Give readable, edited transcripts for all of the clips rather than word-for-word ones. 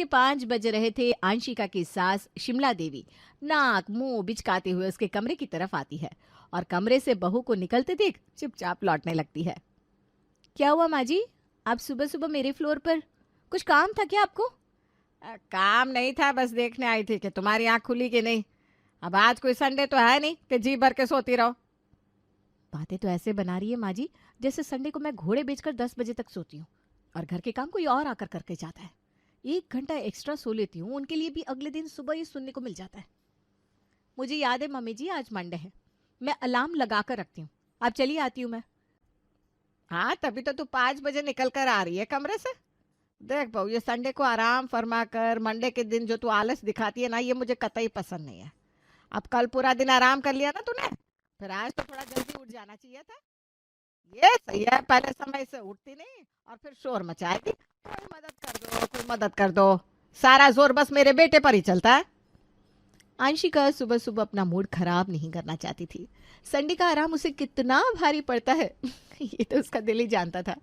के 5 बज रहे थे। आंशिका की सास शिमला देवी नाक मुंह बिचकाते हुए उसके कमरे की तरफ आती है और कमरे से बहू को निकलते देख चुपचाप लौटने लगती है। क्या हुआ माँ जी, आप सुबह सुबह मेरे फ्लोर पर? कुछ काम था क्या आपको? काम नहीं था, बस देखने आई थी कि तुम्हारी आंख खुली कि नहीं। अब आज कोई संडे तो है नहीं कि जी भर के सोती रहो। बातें तो ऐसे बना रही है माँ जी जैसे संडे को मैं घोड़े बेचकर 10 बजे तक सोती हूँ और घर के काम कोई और आकर करके जाता है। 1 घंटा एक्स्ट्रा सो लेती हूँ, उनके लिए भी अगले दिन सुबह ही सुनने को मिल जाता है। मुझे याद है मम्मी जी, आज मंडे है, मैं अलार्म लगा कर रखती हूँ। आप चलिए, आती हूँ मैं। हाँ, तभी तो तू 5 बजे निकल कर आ रही है कमरे से। देख बहू, ये संडे को आराम फरमा कर मंडे के दिन जो तू आलस दिखाती है ना, ये मुझे कतई पसंद नहीं है। अब कल पूरा दिन आराम कर लिया ना तूने, फिर आज तो थोड़ा जल्दी उठ जाना चाहिए था। ये सही है, पहले समय से उठती नहीं और फिर शोर मचाएगी, कोई मदद कर दो, कोई मदद कर दो। सारा जोर बस मेरे बेटे पर ही चलता है। आंशिका सुबह सुबह अपना मूड खराब नहीं करना चाहती थी। संडे का आराम उसे कितना भारी पड़ता है ये तो उसका दिल ही जानता था।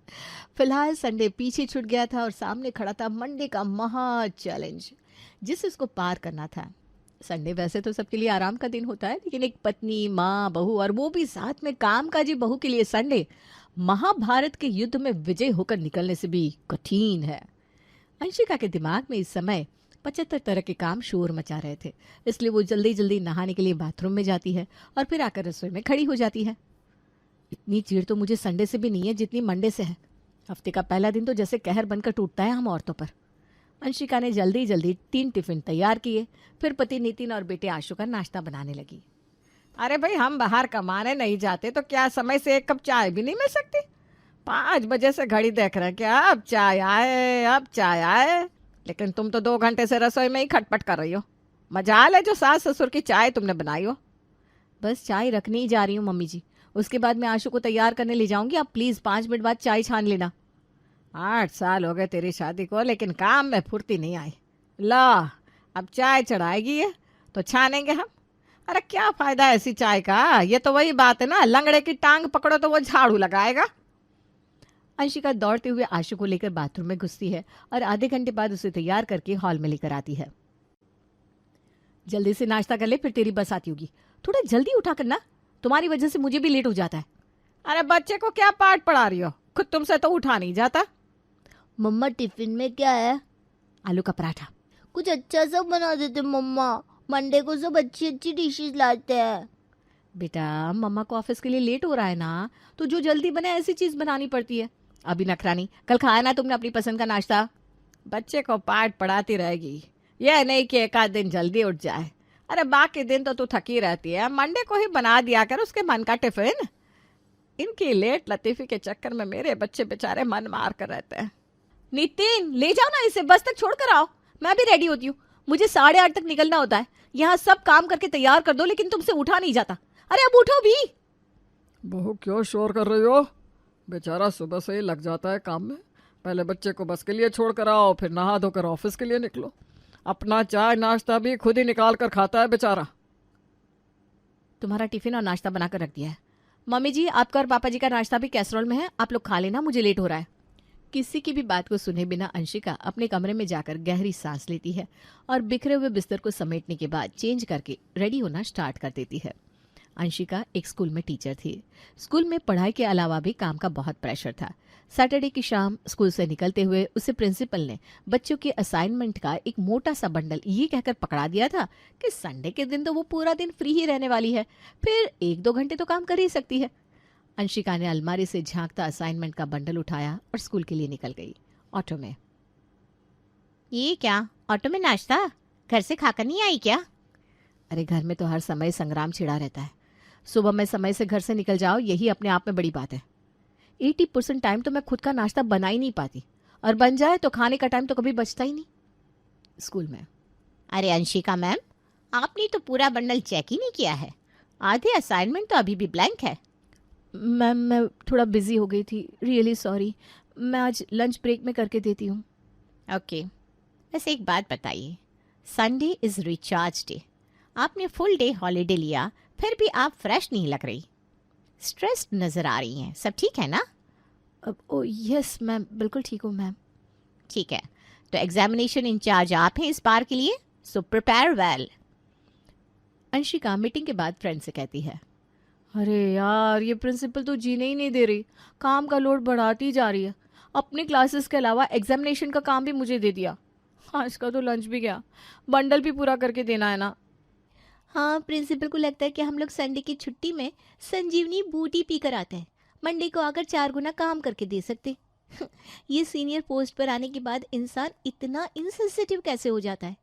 फिलहाल संडे पीछे छूट गया था और सामने खड़ा था मंडे का महा चैलेंज, जिसे उसको पार करना था। संडे वैसे तो सबके लिए आराम का दिन होता है, लेकिन एक पत्नी, माँ, बहू और वो भी साथ में कामकाजी बहू के लिए संडे महाभारत के युद्ध में विजय होकर निकलने से भी कठिन है। अंशिका के दिमाग में इस समय 75 तरह के काम शोर मचा रहे थे, इसलिए वो जल्दी जल्दी नहाने के लिए बाथरूम में जाती है और फिर आकर रसोई में खड़ी हो जाती है। इतनी चिढ़ तो मुझे संडे से भी नहीं है जितनी मंडे से है। हफ्ते का पहला दिन तो जैसे कहर बनकर टूटता है हम औरतों पर। अंशिका ने जल्दी जल्दी 3 टिफिन तैयार किए, फिर पति नितिन और बेटे आशु का नाश्ता बनाने लगी। अरे भाई, हम बाहर कमाने नहीं जाते तो क्या समय से एक कप चाय भी नहीं मिल सकती? 5 बजे से घड़ी देख रहे हैं कि अब चाय आए, अब चाय आए, लेकिन तुम तो 2 घंटे से रसोई में ही खटपट कर रही हो। मजाल है जो सास ससुर की चाय तुमने बनाई हो। बस चाय रखने ही जा रही हूँ मम्मी जी, उसके बाद मैं आशु को तैयार करने ले जाऊंगी। आप प्लीज 5 मिनट बाद चाय छान लेना। 8 साल हो गए तेरी शादी को, लेकिन काम में फुर्ती नहीं आई। ला, अब चाय चढ़ाएगी ये तो छानेंगे हम। अरे क्या फायदा है ऐसी चाय का? ये तो वही बात है ना, लंगड़े की टांग पकड़ो तो वो झाड़ू लगाएगा। अंशिका दौड़ते हुए आशु को लेकर बाथरूम में घुसती है और आधे घंटे बाद उसे तैयार करके हॉल में लेकर आती है। जल्दी से नाश्ता कर ले, फिर तेरी बस आती होगी। थोड़ा जल्दी उठा करना, तुम्हारी वजह से मुझे भी लेट हो जाता है। अरे बच्चे को क्या पाठ पढ़ा रही हो? खुद तुमसे तो उठा नहीं जाता। मम्मा टिफिन में क्या है? आलू का पराठा। कुछ अच्छा सा बना देते मम्मा, मंडे को सब अच्छी अच्छी डिशेस लाते हैं। बेटा, मम्मा को ऑफिस के लिए लेट हो रहा है ना, तो जो जल्दी बने ऐसी चीज बनानी पड़ती है। अभी नखरा नहीं, कल खाया ना तुमने अपनी पसंद का नाश्ता। बच्चे को पाठ पढ़ाती रहेगी, यह नहीं कि एक आध दिन जल्दी उठ जाए। अरे बाकी दिन तो तू थकी रहती है, मंडे को ही बना दिया कर उसके मन का टिफिन। इनकी लेट लतीफी के चक्कर में मेरे बच्चे बेचारे मन मार कर रहते हैं। नितिन, ले जाओ ना इसे, बस तक छोड़ कर आओ। मैं भी रेडी होती हूँ, मुझे 8:30 तक निकलना होता है। यहाँ सब काम करके तैयार कर दो, लेकिन तुमसे उठा नहीं जाता। अरे अब उठो भी। बहू क्यों शोर कर रही हो? बेचारा सुबह से ही लग जाता है काम में। पहले बच्चे को बस के लिए छोड़ कर आओ, फिर नहा धोकर ऑफिस के लिए निकलो। अपना चाय नाश्ता भी खुद ही निकाल कर खाता है बेचारा। तुम्हारा टिफिन और नाश्ता बनाकर रख दिया है। मम्मी जी, आपका और पापा जी का नाश्ता भी कैसरोल में है, आप लोग खा लेना, मुझे लेट हो रहा है। किसी की भी बात को सुने बिना अंशिका अपने कमरे में जाकर गहरी सांस लेती है और बिखरे हुए बिस्तर को समेटने के बाद चेंज करके रेडी होना स्टार्ट कर देती है। अंशिका एक स्कूल में टीचर थी। स्कूल में पढ़ाई के अलावा भी काम का बहुत प्रेशर था। सैटरडे की शाम स्कूल से निकलते हुए उसे प्रिंसिपल ने बच्चों के असाइनमेंट का एक मोटा सा बंडल ये कहकर पकड़ा दिया था कि संडे के दिन तो वो पूरा दिन फ्री ही रहने वाली है, फिर 1-2 घंटे तो काम कर ही सकती है। अंशिका ने अलमारी से झांकता असाइनमेंट का बंडल उठाया और स्कूल के लिए निकल गई। ऑटो में। ये क्या, ऑटो में नाश्ता? घर से खाकर नहीं आई क्या? अरे घर में तो हर समय संग्राम छिड़ा रहता है। सुबह में समय से घर से निकल जाओ, यही अपने आप में बड़ी बात है। 80% टाइम तो मैं खुद का नाश्ता बना ही नहीं पाती, और बन जाए तो खाने का टाइम तो कभी बचता ही नहीं। स्कूल में। अरे अंशिका मैम, आपने तो पूरा बंडल चेक ही नहीं किया है। आधे असाइनमेंट तो अभी भी ब्लैंक है। मैम, मैं थोड़ा बिजी हो गई थी, रियली सॉरी। मैं आज लंच ब्रेक में करके देती हूँ। ओके, वैसे एक बात बताइए, संडे इज रिचार्ज डे, आपने फुल डे हॉलीडे लिया, फिर भी आप फ्रेश नहीं लग रही, स्ट्रेस्ड नजर आ रही हैं। सब ठीक है ना? यस मैम, बिल्कुल ठीक हूँ मैम। ठीक है, तो एग्जामिनेशन इंचार्ज आप हैं इस बार के लिए, so prepare well. Anshika meeting के बाद फ्रेंड से कहती है, अरे यार ये प्रिंसिपल तो जीने ही नहीं दे रही, काम का लोड बढ़ाती जा रही है। अपनी क्लासेस के अलावा एग्जामिनेशन का काम भी मुझे दे दिया। आज का तो लंच भी गया, बंडल भी पूरा करके देना है ना। हाँ, प्रिंसिपल को लगता है कि हम लोग संडे की छुट्टी में संजीवनी बूटी पी कर आते हैं, मंडे को आकर 4 गुना काम करके दे सकते। ये सीनियर पोस्ट पर आने के बाद इंसान इतना इनसेंसिटिव कैसे हो जाता है।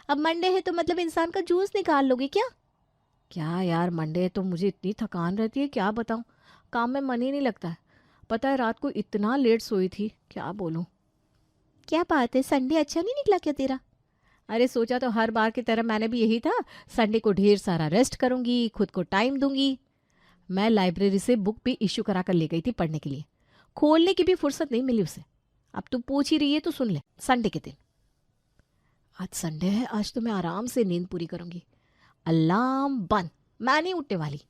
अब मंडे है तो मतलब इंसान का जूस निकाल लोगे क्या? क्या यार, मंडे तो मुझे इतनी थकान रहती है, क्या बताऊँ, काम में मन ही नहीं लगता है। पता है रात को इतना लेट सोई थी, क्या बोलूँ। क्या बात है, संडे अच्छा नहीं निकला क्या तेरा? अरे सोचा तो हर बार की तरह मैंने भी यही था, संडे को ढेर सारा रेस्ट करूंगी, खुद को टाइम दूंगी। मैं लाइब्रेरी से बुक भी इश्यू करा कर ले गई थी पढ़ने के लिए, खोलने की भी फुर्सत नहीं मिली उसे। अब तू पूछ ही रही है तो सुन ले। संडे के दिन, आज संडे है, आज तो मैं आराम से नींद पूरी करूंगी। अलार्म बंद, मैं नहीं उठने वाली।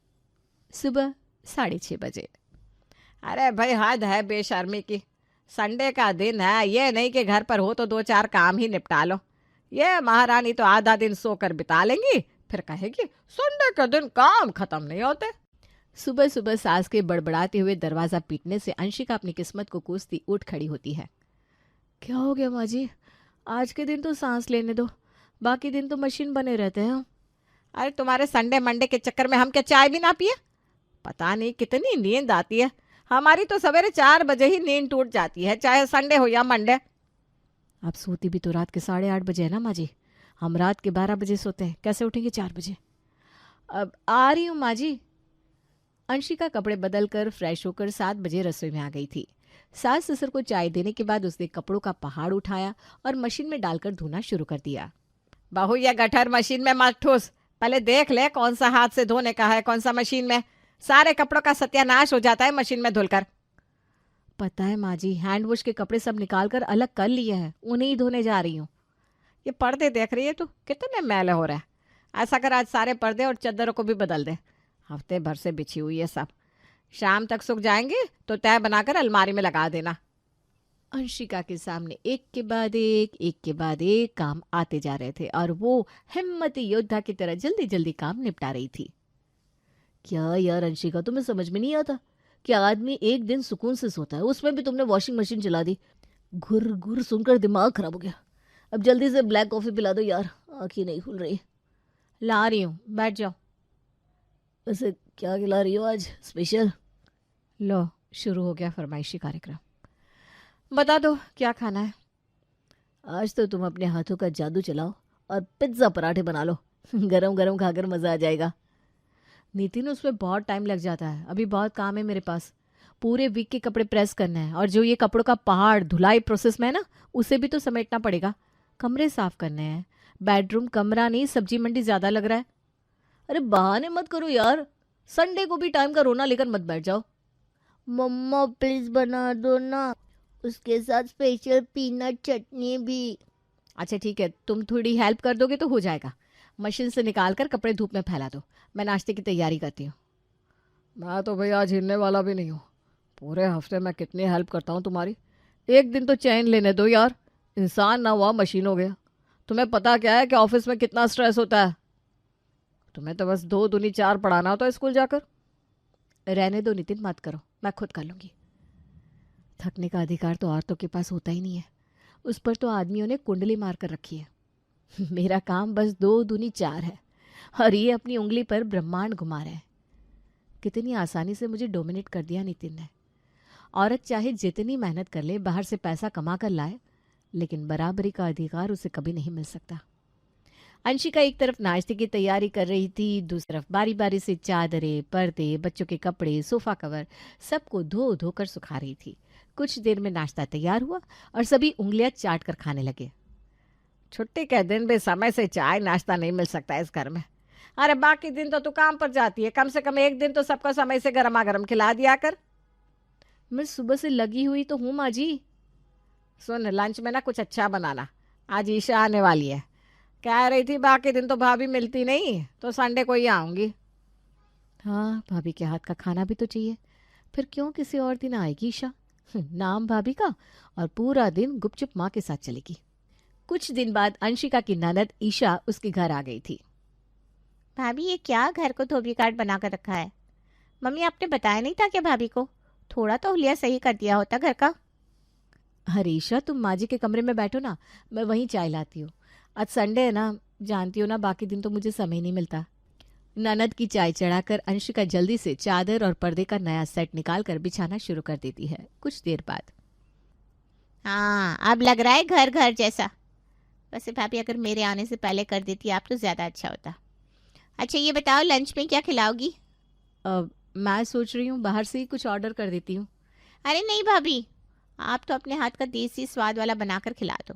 सुबह 6:30 बजे। अरे भाई हद है बेशर्मी की, संडे का दिन है, ये नहीं कि घर पर हो तो 2-4 काम ही निपटा लो। ये महारानी तो आधा दिन सोकर बिता लेंगी, फिर कहेगी संडे के दिन काम खत्म नहीं होते। सुबह सुबह सास के बड़बड़ाते हुए दरवाजा पीटने से अंशिका अपनी किस्मत को कोसती उठ खड़ी होती है। क्या हो गया माँ जी, आज के दिन तो सांस लेने दो, बाकी दिन तो मशीन बने रहते हैं हम। अरे तुम्हारे संडे मंडे के चक्कर में हम क्या चाय भी ना पिए? पता नहीं कितनी नींद आती है, हमारी तो सवेरे 4 बजे ही नींद टूट जाती है, चाहे संडे हो या मंडे। आप सोती भी तो रात के 8:30 बजे है ना माँ जी, हम रात के 12 बजे सोते हैं, कैसे उठेंगे 4 बजे। अब आ रही हूँ माँ जी। अंशिका कपड़े बदलकर फ्रेश होकर 7 बजे रसोई में आ गई थी। सास ससुर को चाय देने के बाद उसने कपड़ों का पहाड़ उठाया और मशीन में डालकर धोना शुरू कर दिया। बहू ये गठर मशीन में मत ठूस, पहले देख ले कौन सा हाथ से धोने का है कौन सा मशीन में, सारे कपड़ों का सत्यानाश हो जाता है मशीन में धुलकर। पता है माँ जी, हैंड वॉश के कपड़े सब निकाल कर अलग कर लिए हैं, उन्हें ही धोने जा रही हूँ। ये पर्दे देख रही है तू, कितने मैले हो रहे हैं। ऐसा कर आज सारे पर्दे और चादरों को भी बदल दे, हफ्ते भर से बिछी हुई है सब, शाम तक सूख जाएंगे तो तय बनाकर अलमारी में लगा देना। अंशिका के सामने एक के बाद एक काम आते जा रहे थे और वो हिम्मती योद्धा की तरह जल्दी जल्दी काम निपटा रही थी। क्या यार अंशिका, तुम्हें समझ में नहीं आता कि आदमी एक दिन सुकून से सोता है, उसमें भी तुमने वॉशिंग मशीन चला दी। घुर घुर सुनकर दिमाग खराब हो गया। अब जल्दी से ब्लैक कॉफी पिला दो यार, आंखें नहीं खुल रही। ला रही हूँ, बैठ जाओ। वैसे क्या खिला रही हो आज स्पेशल? लो शुरू हो गया फरमाइशी कार्यक्रम। बता दो क्या खाना है? आज तो तुम अपने हाथों का जादू चलाओ और पिज्ज़ा पराठे बना लो, गरम गरम खाकर मज़ा आ जाएगा। नितिन उसमें बहुत टाइम लग जाता है, अभी बहुत काम है मेरे पास, पूरे वीक के कपड़े प्रेस करने हैं और जो ये कपड़ों का पहाड़ धुलाई प्रोसेस में है ना, उसे भी तो समेटना पड़ेगा। कमरे साफ करने हैं, बेडरूम कमरा नहीं सब्जी मंडी ज़्यादा लग रहा है। अरे बहाने मत करो यार, संडे को भी टाइम का रोना लेकर मत बैठ जाओ। मम्मा प्लीज बना दो ना, उसके साथ स्पेशल पीनट चटनी भी। अच्छा ठीक है, तुम थोड़ी हेल्प कर दोगे तो हो जाएगा। मशीन से निकाल कर कपड़े धूप में फैला दो, मैं नाश्ते की तैयारी करती हूँ। मैं तो भैया आज हिलने वाला भी नहीं हूँ, पूरे हफ्ते मैं कितनी हेल्प करता हूँ तुम्हारी, एक दिन तो चैन लेने दो यार। इंसान ना हुआ मशीन हो गया। तुम्हें पता क्या है कि ऑफिस में कितना स्ट्रेस होता है। तुम्हें तो बस 2 दूनी 4 पढ़ाना होता है स्कूल जाकर। रहने दो नितिन, मत करो, मैं खुद कर लूँगी। थकने का अधिकार तो औरतों के पास होता ही नहीं है, उस पर तो आदमियों ने कुंडली मार कर रखी है। मेरा काम बस 2 दूनी 4 है और ये अपनी उंगली पर ब्रह्मांड घुमा रहा है। कितनी आसानी से मुझे डोमिनेट कर दिया नितिन ने। औरत चाहे जितनी मेहनत कर ले, बाहर से पैसा कमा कर लाए, लेकिन बराबरी का अधिकार उसे कभी नहीं मिल सकता। अंशिका एक तरफ नाश्ते की तैयारी कर रही थी, दूसरी तरफ बारी बारी से चादरें, पर्दे, बच्चों के कपड़े, सोफा कवर सबको धो धो कर सुखा रही थी। कुछ देर में नाश्ता तैयार हुआ और सभी उंगलियां चाट कर खाने लगे। छुट्टी के दिन भी समय से चाय नाश्ता नहीं मिल सकता इस घर में। अरे बाकी दिन तो तू काम पर जाती है, कम से कम एक दिन तो सबको समय से गर्मा गर्म खिला दिया कर। मैं सुबह से लगी हुई तो हूँ माँ जी। सुन, लंच में ना कुछ अच्छा बनाना, आज ईशा आने वाली है। कह रही थी बाकी दिन तो भाभी मिलती नहीं, तो संडे को ही आऊंगी। हाँ, भाभी के हाथ का खाना भी तो चाहिए, फिर क्यों किसी और दिन आएगी ईशा। नाम भाभी का और पूरा दिन गुपचुप माँ के साथ चलेगी। कुछ दिन बाद अंशिका की ननद ईशा उसके घर आ गई थी। भाभी ये क्या घर को धोबी कार्ड बना कर रखा है? मम्मी आपने बताया नहीं था क्या भाभी को? थोड़ा तो हुलिया सही कर दिया होता घर का। अरे ईशा, तुम माँ जी के कमरे में बैठो ना, मैं वहीं चाय लाती हूँ। आज संडे है ना, जानती हो ना, बाकी दिन तो मुझे समय नहीं मिलता। ननद की चाय चढ़ाकर अंशिका जल्दी से चादर और पर्दे का नया सेट निकालकर बिछाना शुरू कर देती है। कुछ देर बाद, हाँ अब लग रहा है घर घर जैसा। वैसे भाभी अगर मेरे आने से पहले कर देती आप तो ज़्यादा अच्छा होता। अच्छा ये बताओ लंच में क्या खिलाओगी? मैं सोच रही हूँ बाहर से ही कुछ ऑर्डर कर देती हूँ। अरे नहीं भाभी, आप तो अपने हाथ का देसी स्वाद वाला बनाकर खिला दो।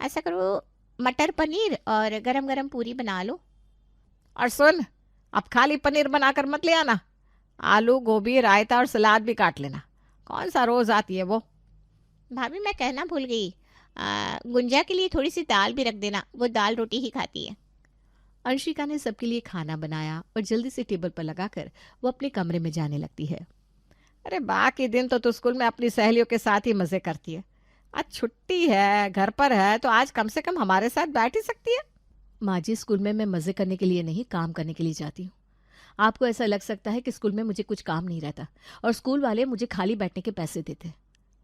ऐसा करो, मटर पनीर और गरम गरम पूरी बना लो। और सुन, अब खाली पनीर बनाकर मत ले आना, आलू गोभी रायता और सलाद भी काट लेना। कौन सा रोज आती है वो। भाभी मैं कहना भूल गई, गुंजा के लिए थोड़ी सी दाल भी रख देना, वो दाल रोटी ही खाती है। अंशिका ने सबके लिए खाना बनाया और जल्दी से टेबल पर लगाकर वो अपने कमरे में जाने लगती है। अरे बाकी दिन तो तू स्कूल में अपनी सहेलियों के साथ ही मजे करती है, आज छुट्टी है, घर पर है, तो आज कम से कम हमारे साथ बैठ ही सकती है। माँ जी, स्कूल में मैं मजे करने के लिए नहीं, काम करने के लिए जाती हूँ। आपको ऐसा लग सकता है कि स्कूल में मुझे कुछ काम नहीं रहता और स्कूल वाले मुझे खाली बैठने के पैसे देते,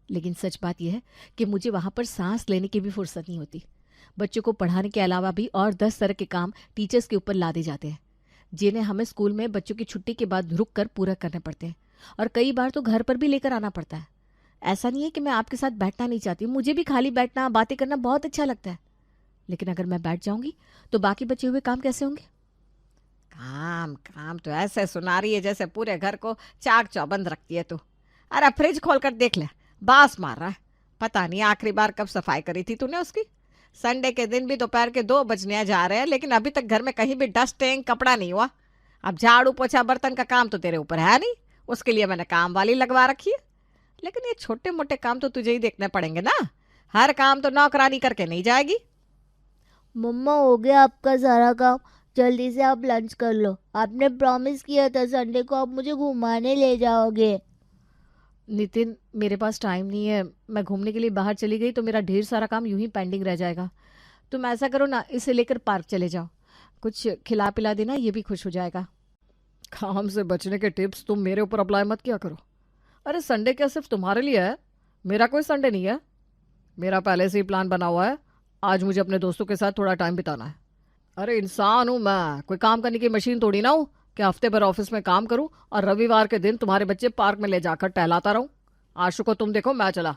लेकिन सच बात यह है कि मुझे वहाँ पर सांस लेने की भी फुर्सत नहीं होती। बच्चों को पढ़ाने के अलावा भी और 10 तरह के काम टीचर्स के ऊपर लादे जाते हैं, जिन्हें हमें स्कूल में बच्चों की छुट्टी के बाद रुक कर पूरा करने पड़ते हैं, और कई बार तो घर पर भी लेकर आना पड़ता है। ऐसा नहीं है कि मैं आपके साथ बैठना नहीं चाहती, मुझे भी खाली बैठना, बातें करना बहुत अच्छा लगता है, लेकिन अगर मैं बैठ जाऊंगी तो बाकी बचे हुए काम कैसे होंगे? काम काम तो ऐसे सुना रही है जैसे पूरे घर को चाक चौबंद रखती है तू। अरे फ्रिज खोल कर देख ले, बास मार रहा है। पता नहीं आखिरी बार कब सफाई करी थी तूने उसकी। संडे के दिन भी दोपहर के 2 बजने जा रहे हैं, लेकिन अभी तक घर में कहीं भी डस्टिंग कपड़ा नहीं हुआ। अब झाड़ू पोछा बर्तन का काम तो तेरे ऊपर है नहीं, उसके लिए मैंने काम वाली लगवा रखी है। लेकिन ये छोटे मोटे काम तो तुझे ही देखने पड़ेंगे ना, हर काम तो नौकरानी करके नहीं जाएगी। मम्मा हो गया आपका सारा काम, जल्दी से आप लंच कर लो। आपने प्रॉमिस किया था संडे को आप मुझे घुमाने ले जाओगे। नितिन, मेरे पास टाइम नहीं है, मैं घूमने के लिए बाहर चली गई तो मेरा ढेर सारा काम यूं ही पेंडिंग रह जाएगा। तुम ऐसा करो ना, इसे लेकर पार्क चले जाओ, कुछ खिला पिला देना, ये भी खुश हो जाएगा। काम से बचने के टिप्स तुम मेरे ऊपर अप्लाई मत किया करो। अरे संडे क्या सिर्फ तुम्हारे लिए है? मेरा कोई संडे नहीं है। मेरा पहले से ही प्लान बना हुआ है, आज मुझे अपने दोस्तों के साथ थोड़ा टाइम बिताना है। अरे इंसान हूँ मैं, कोई काम करने की मशीन थोड़ी ना हूँ कि हफ्ते भर ऑफिस में काम करूँ और रविवार के दिन तुम्हारे बच्चे पार्क में ले जाकर टहलाता रहूँ। आशु को तुम देखो, मैं चला।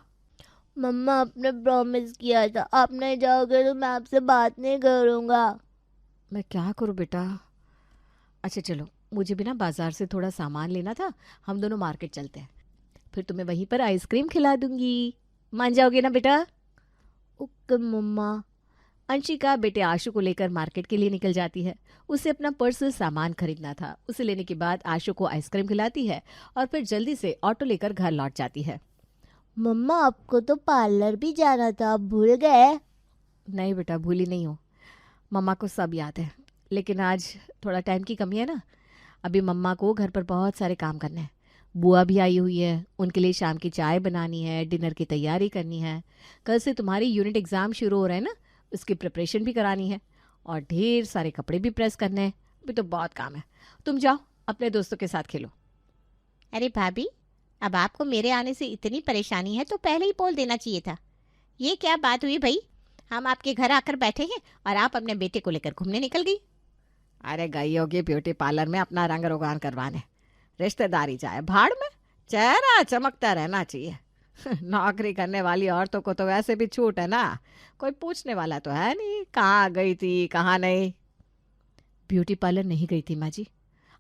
मम्मा आपने प्रॉमिस किया था, आप नहीं जाओगे तो मैं आपसे बात नहीं करूँगा। मैं क्या करूँ बेटा? अच्छा चलो, मुझे भी ना बाजार से थोड़ा सामान लेना था, हम दोनों मार्केट चलते हैं, फिर तुम्हें वहीं पर आइसक्रीम खिला दूंगी। मान जाओगे ना बेटा? ओके मम्मा। अंशिका बेटे आशु को लेकर मार्केट के लिए निकल जाती है। उसे अपना पर्सनल सामान खरीदना था। उसे लेने के बाद आशु को आइसक्रीम खिलाती है और फिर जल्दी से ऑटो लेकर घर लौट जाती है। मम्मा आपको तो पार्लर भी जाना था, आप भूल गए? नहीं बेटा, भूली नहीं हो, मम्मा को सब याद है, लेकिन आज थोड़ा टाइम की कमी है ना। अभी मम्मा को घर पर बहुत सारे काम करने हैं। बुआ भी आई हुई है, उनके लिए शाम की चाय बनानी है, डिनर की तैयारी करनी है, कल से तुम्हारी यूनिट एग्ज़ाम शुरू हो रहे हैं ना, उसकी प्रिपरेशन भी करानी है, और ढेर सारे कपड़े भी प्रेस करने हैं। अभी तो बहुत काम है। तुम जाओ अपने दोस्तों के साथ खेलो। अरे भाभी, अब आपको मेरे आने से इतनी परेशानी है तो पहले ही बोल देना चाहिए था। ये क्या बात हुई भाई, हम आपके घर आकर बैठे हैं और आप अपने बेटे को लेकर घूमने निकल गई। अरे गई होगी ब्यूटी पार्लर में अपना रंग रोगान करवाने, रिश्तेदारी जाए भाड़ में, चेहरा चमकता रहना चाहिए। नौकरी करने वाली औरतों को तो वैसे भी छूट है ना, कोई पूछने वाला तो है नहीं कहाँ गई थी कहाँ नहीं। ब्यूटी पार्लर नहीं गई थी माँ जी,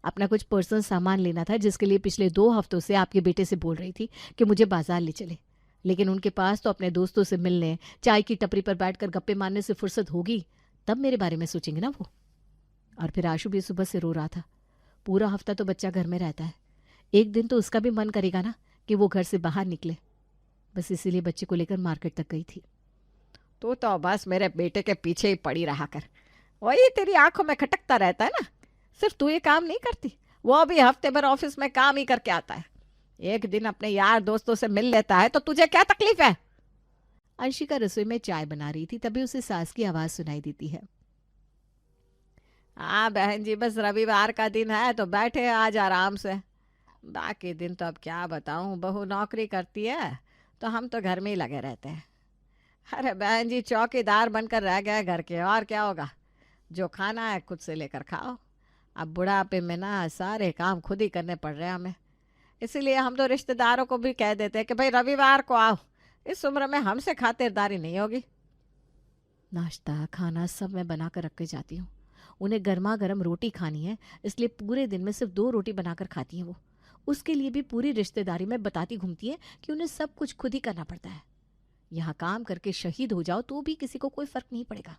अपना कुछ पर्सनल सामान लेना था, जिसके लिए पिछले 2 हफ्तों से आपके बेटे से बोल रही थी कि मुझे बाजार ले चले, लेकिन उनके पास तो अपने दोस्तों से मिलने, चाय की टपरी पर बैठकर गप्पे मारने से फुर्सत होगी, तब मेरे बारे में सोचेंगे ना वो। और फिर आशु भी सुबह से रो रहा था। पूरा हफ्ता तो बच्चा घर में रहता है, एक दिन तो उसका भी मन करेगा ना कि वो घर से बाहर निकले। बस इसीलिए बच्चे को लेकर मार्केट तक गई थी। तो बस मेरे बेटे के पीछे ही पड़ी रहा कर, वही तेरी आंखों में खटकता रहता है ना। सिर्फ तू ये काम नहीं करती, वो भी हफ्ते भर ऑफिस में काम ही करके आता है। एक दिन अपने यार दोस्तों से मिल लेता है तो तुझे क्या तकलीफ है? अंशिका रसोई में चाय बना रही थी, तभी उसे सास की आवाज सुनाई देती है। हाँ बहन जी, बस रविवार का दिन है तो बैठे आज आराम से। बाकी दिन तो अब क्या बताऊं, बहू नौकरी करती है तो हम तो घर में ही लगे रहते हैं। अरे बहन जी, चौकीदार बनकर रह गए घर के, और क्या होगा। जो खाना है खुद से लेकर खाओ। अब बुढ़ापे में ना सारे काम खुद ही करने पड़ रहे हैं हमें। इसीलिए हम तो रिश्तेदारों को भी कह देते हैं कि भाई रविवार को आओ, इस उम्र में हमसे खातिरदारी नहीं होगी। नाश्ता खाना सब मैं बना कर रख के जाती हूँ। उन्हें गर्मा गर्म रोटी खानी है, इसलिए पूरे दिन में सिर्फ 2 रोटी बनाकर खाती हैं वो। उसके लिए भी पूरी रिश्तेदारी में बताती घूमती है कि उन्हें सब कुछ खुद ही करना पड़ता है। यहाँ काम करके शहीद हो जाओ तो भी किसी को कोई फर्क नहीं पड़ेगा।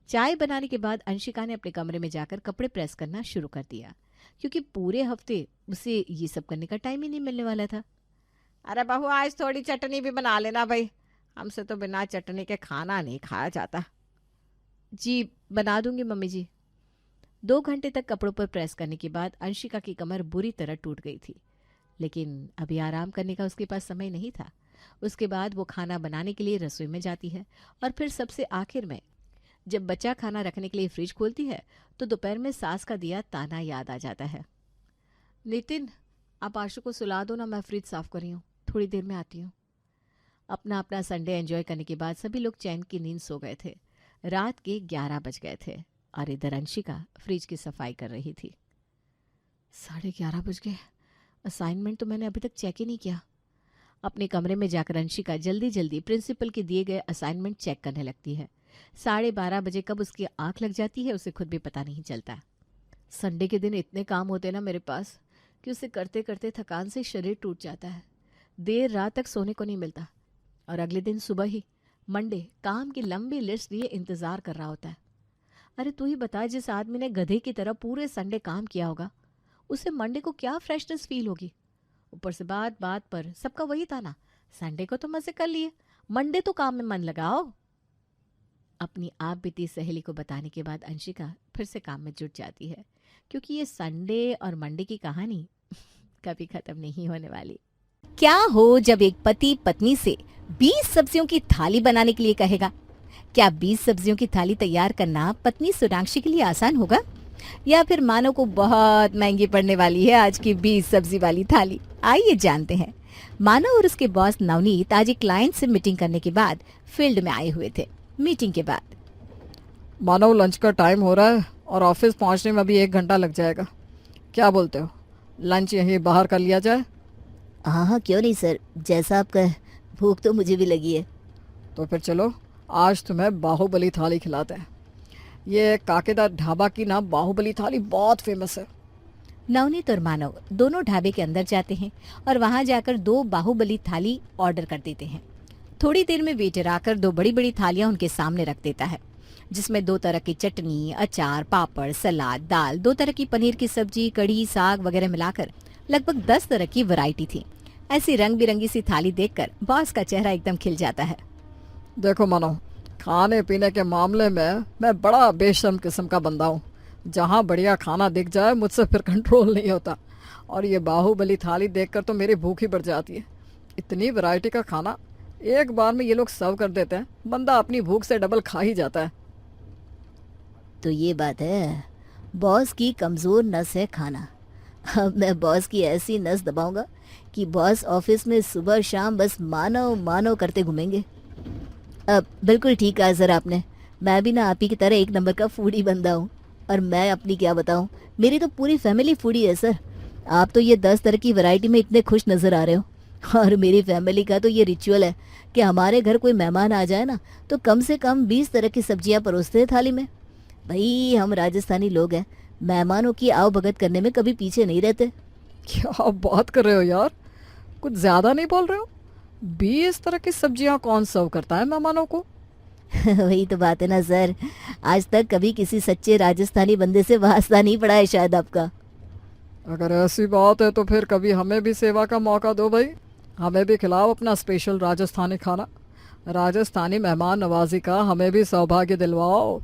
चाय बनाने के बाद अंशिका ने अपने कमरे में जाकर कपड़े प्रेस करना शुरू कर दिया, क्योंकि पूरे हफ्ते उसे ये सब करने का टाइम ही नहीं मिलने वाला था। अरे बहू, आज थोड़ी चटनी भी बना लेना भाई, हमसे तो बिना चटनी के खाना नहीं खाया जाता। जी बना दूंगी मम्मी जी। 2 घंटे तक कपड़ों पर प्रेस करने के बाद अंशिका की कमर बुरी तरह टूट गई थी, लेकिन अभी आराम करने का उसके पास समय नहीं था। उसके बाद वो खाना बनाने के लिए रसोई में जाती है, और फिर सबसे आखिर में जब बचा खाना रखने के लिए फ्रिज खोलती है तो दोपहर में सास का दिया ताना याद आ जाता है। नितिन, आप आशु को सुला दो ना, मैं फ्रिज साफ कर रही हूँ, थोड़ी देर में आती हूँ। अपना अपना संडे एंजॉय करने के बाद सभी लोग चैन की नींद सो गए थे। रात के 11 बज गए थे और इधर अंशिका फ्रिज की सफाई कर रही थी। 11:30 बज गए, असाइनमेंट तो मैंने अभी तक चेक ही नहीं किया। अपने कमरे में जाकर अंशिका जल्दी जल्दी प्रिंसिपल के दिए गए असाइनमेंट चेक करने लगती है। 12:30 बजे कब उसकी आंख लग जाती है उसे खुद भी पता नहीं चलता। संडे के दिन इतने काम होते हैं ना मेरे पास कि उसे करते करते थकान से शरीर टूट जाता है। देर रात तक सोने को नहीं मिलता, और अगले दिन सुबह ही मंडे काम की लंबी लिस्ट लिए इंतजार कर रहा होता है। अरे तू ही बता, जिस आदमी ने गधे की तरह पूरे संडे काम किया होगा उसे मंडे को क्या फ्रेशनेस फील होगी। ऊपर से बात बात पर सबका वही था ना, संडे को तो मजे कर लिए, मंडे तो काम में मन लगाओ। अपनी आप बीती सहेली को बताने के बाद अंशिका फिर से काम में जुट जाती है, क्योंकि ये संडे और मंडे की कहानी कभी खत्म नहीं होने वाली। क्या हो जब एक पति पत्नी से 20 सब्जियों की थाली बनाने के लिए कहेगा? क्या 20 सब्जियों की थाली तैयार करना पत्नी सोनाक्षी के लिए आसान होगा, या फिर मानव को बहुत महंगी पड़ने वाली है आज की 20 सब्जी वाली थाली? आइए जानते हैं। मानव और उसके बॉस नवनीत आज एक क्लाइंट से मीटिंग करने के बाद फील्ड में आए हुए थे। मीटिंग के बाद, मानव लंच का टाइम हो रहा है और ऑफिस पहुंचने में अभी 1 घंटा लग जाएगा। क्या बोलते हो, लंच यहीं बाहर कर लिया जाए? हाँ हाँ क्यों नहीं सर, जैसा आप कहें, भूख तो मुझे भी लगी है। तो फिर चलो, आज तुम्हें बाहुबली थाली खिलाते हैं। ये काकेदार ढाबा की ना बाहुबली थाली बहुत फेमस है। नवनीत और मानव दोनों ढाबे के अंदर जाते हैं और वहां जाकर 2 बाहुबली थाली ऑर्डर कर देते हैं। थोड़ी देर में वेटर आकर 2 बड़ी बड़ी थालियां उनके सामने रख देता है, जिसमें 2 तरह की चटनी, अचार, पापड़, सलाद, दाल, 2 तरह की पनीर की सब्जी, कढ़ी, साग वगैरह मिलाकर लगभग 10 तरह की वैरायटी थी। ऐसी रंग बिरंगी सी थाली देखकर बॉस का चेहरा एकदम खिल जाता है। देखो मानो, खाने पीने के मामले में मैं बड़ा बेशर्म किस्म का बंदा हूँ। जहाँ बढ़िया खाना दिख जाए मुझसे फिर कंट्रोल नहीं होता, और ये बाहुबली थाली देखकर तो मेरी भूख ही बढ़ जाती है। इतनी वैरायटी का खाना एक बार में ये लोग सर्व कर देते हैं, बंदा अपनी भूख से डबल खा ही जाता है। तो ये बात है, बॉस की कमजोर नस है खाना। अब मैं बॉस की ऐसी नस दबाऊंगा कि बॉस ऑफिस में सुबह शाम बस मानव मानव करते घूमेंगे। अब बिल्कुल ठीक कहा सर आपने, मैं भी ना आप ही की तरह 1 नंबर का फूडी बंदा हूँ। और मैं अपनी क्या बताऊँ, मेरी तो पूरी फैमिली फूडी है सर। आप तो ये 10 तरह की वैरायटी में इतने खुश नजर आ रहे हो, और मेरी फैमिली का तो ये रिचुअल है कि हमारे घर कोई मेहमान आ जाए ना तो कम से कम 20 तरह की सब्जियां परोसते हैं थाली में। भाई हम राजस्थानी लोग हैं, मेहमानों की आओ भगत करने में कभी पीछे नहीं रहते। क्या बात कर रहे हो यार, कुछ ज्यादा नहीं बोल रहे हो? 20 तरह की सब्जियां कौन सर्व करता है मेहमानों को? वही तो बात है ना सर, आज तक कभी किसी सच्चे राजस्थानी बंदे से वास्ता नहीं पड़ा है शायद आपका। अगर ऐसी बात है तो फिर कभी हमें भी सेवा का मौका दो भाई, हमें भी खिलाओ अपना स्पेशल राजस्थानी खाना। राजस्थानी मेहमान नवाजी का हमें भी सौभाग्य दिलवाओ।